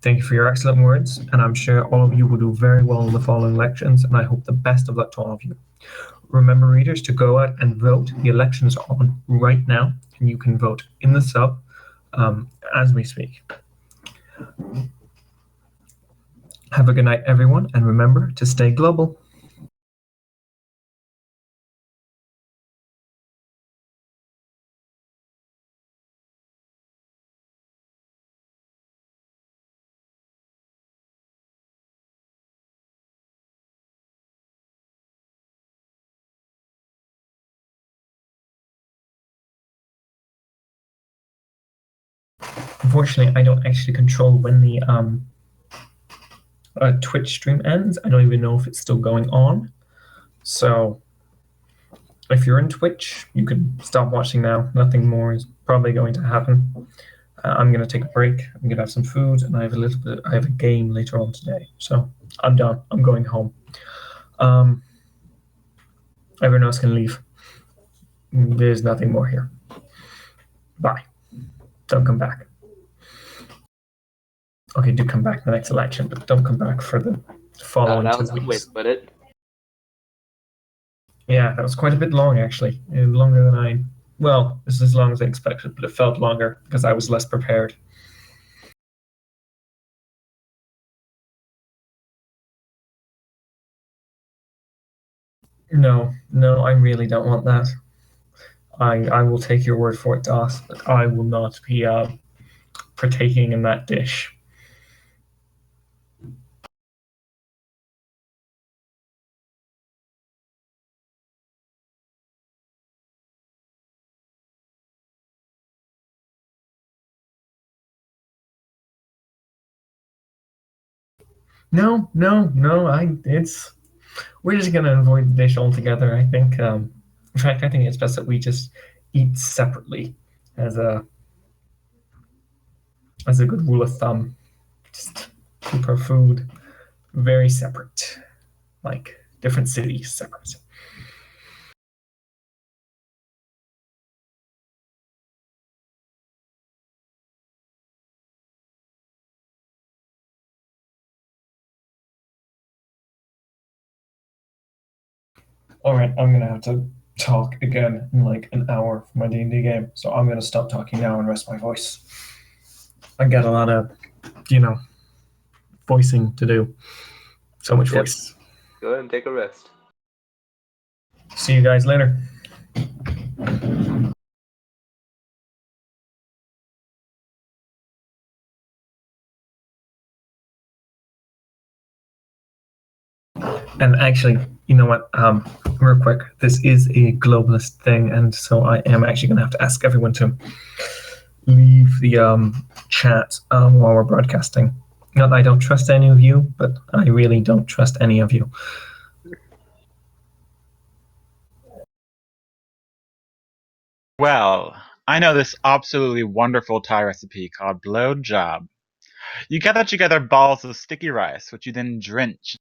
Thank you for your excellent words, and I'm sure all of you will do very well in the following elections, and I hope the best of luck to all of you. Remember, readers, to go out and vote. The election is on right now, and you can vote in the sub as we speak. Have a good night, everyone, and remember to stay global. Unfortunately, I don't actually control when the Twitch stream ends. I don't even know if it's still going on. So if you're in Twitch, you can stop watching now. Nothing more is probably going to happen. I'm going to take a break. I'm going to have some food, and I have a game later on today. So I'm done. I'm going home. Everyone else can leave. There's nothing more here. Bye. Don't come back. Okay, do come back the next election, but don't come back for the following 2 weeks. Wait a minute. Yeah, that was quite a bit long, actually. Longer than well, it's as long as I expected, but it felt longer because I was less prepared. No, I really don't want that. I will take your word for it, Doss, but I will not be partaking in that dish. No, we're just gonna avoid the dish altogether, I think. In fact, I think it's best that we just eat separately as a good rule of thumb. Just keep our food very separate, like different cities separate. All right, I'm gonna have to talk again in like an hour for my D&D game, so I'm gonna stop talking now and rest my voice. I got a lot of, voicing to do. So much voice. Go ahead and take a rest. See you guys later. And actually, you know what? Real quick, this is a globalist thing, and so I am actually going to have to ask everyone to leave the chat while we're broadcasting. Not that I don't trust any of you, but I really don't trust any of you. Well, I know this absolutely wonderful Thai recipe called blow job. You gather together balls of sticky rice, which you then drench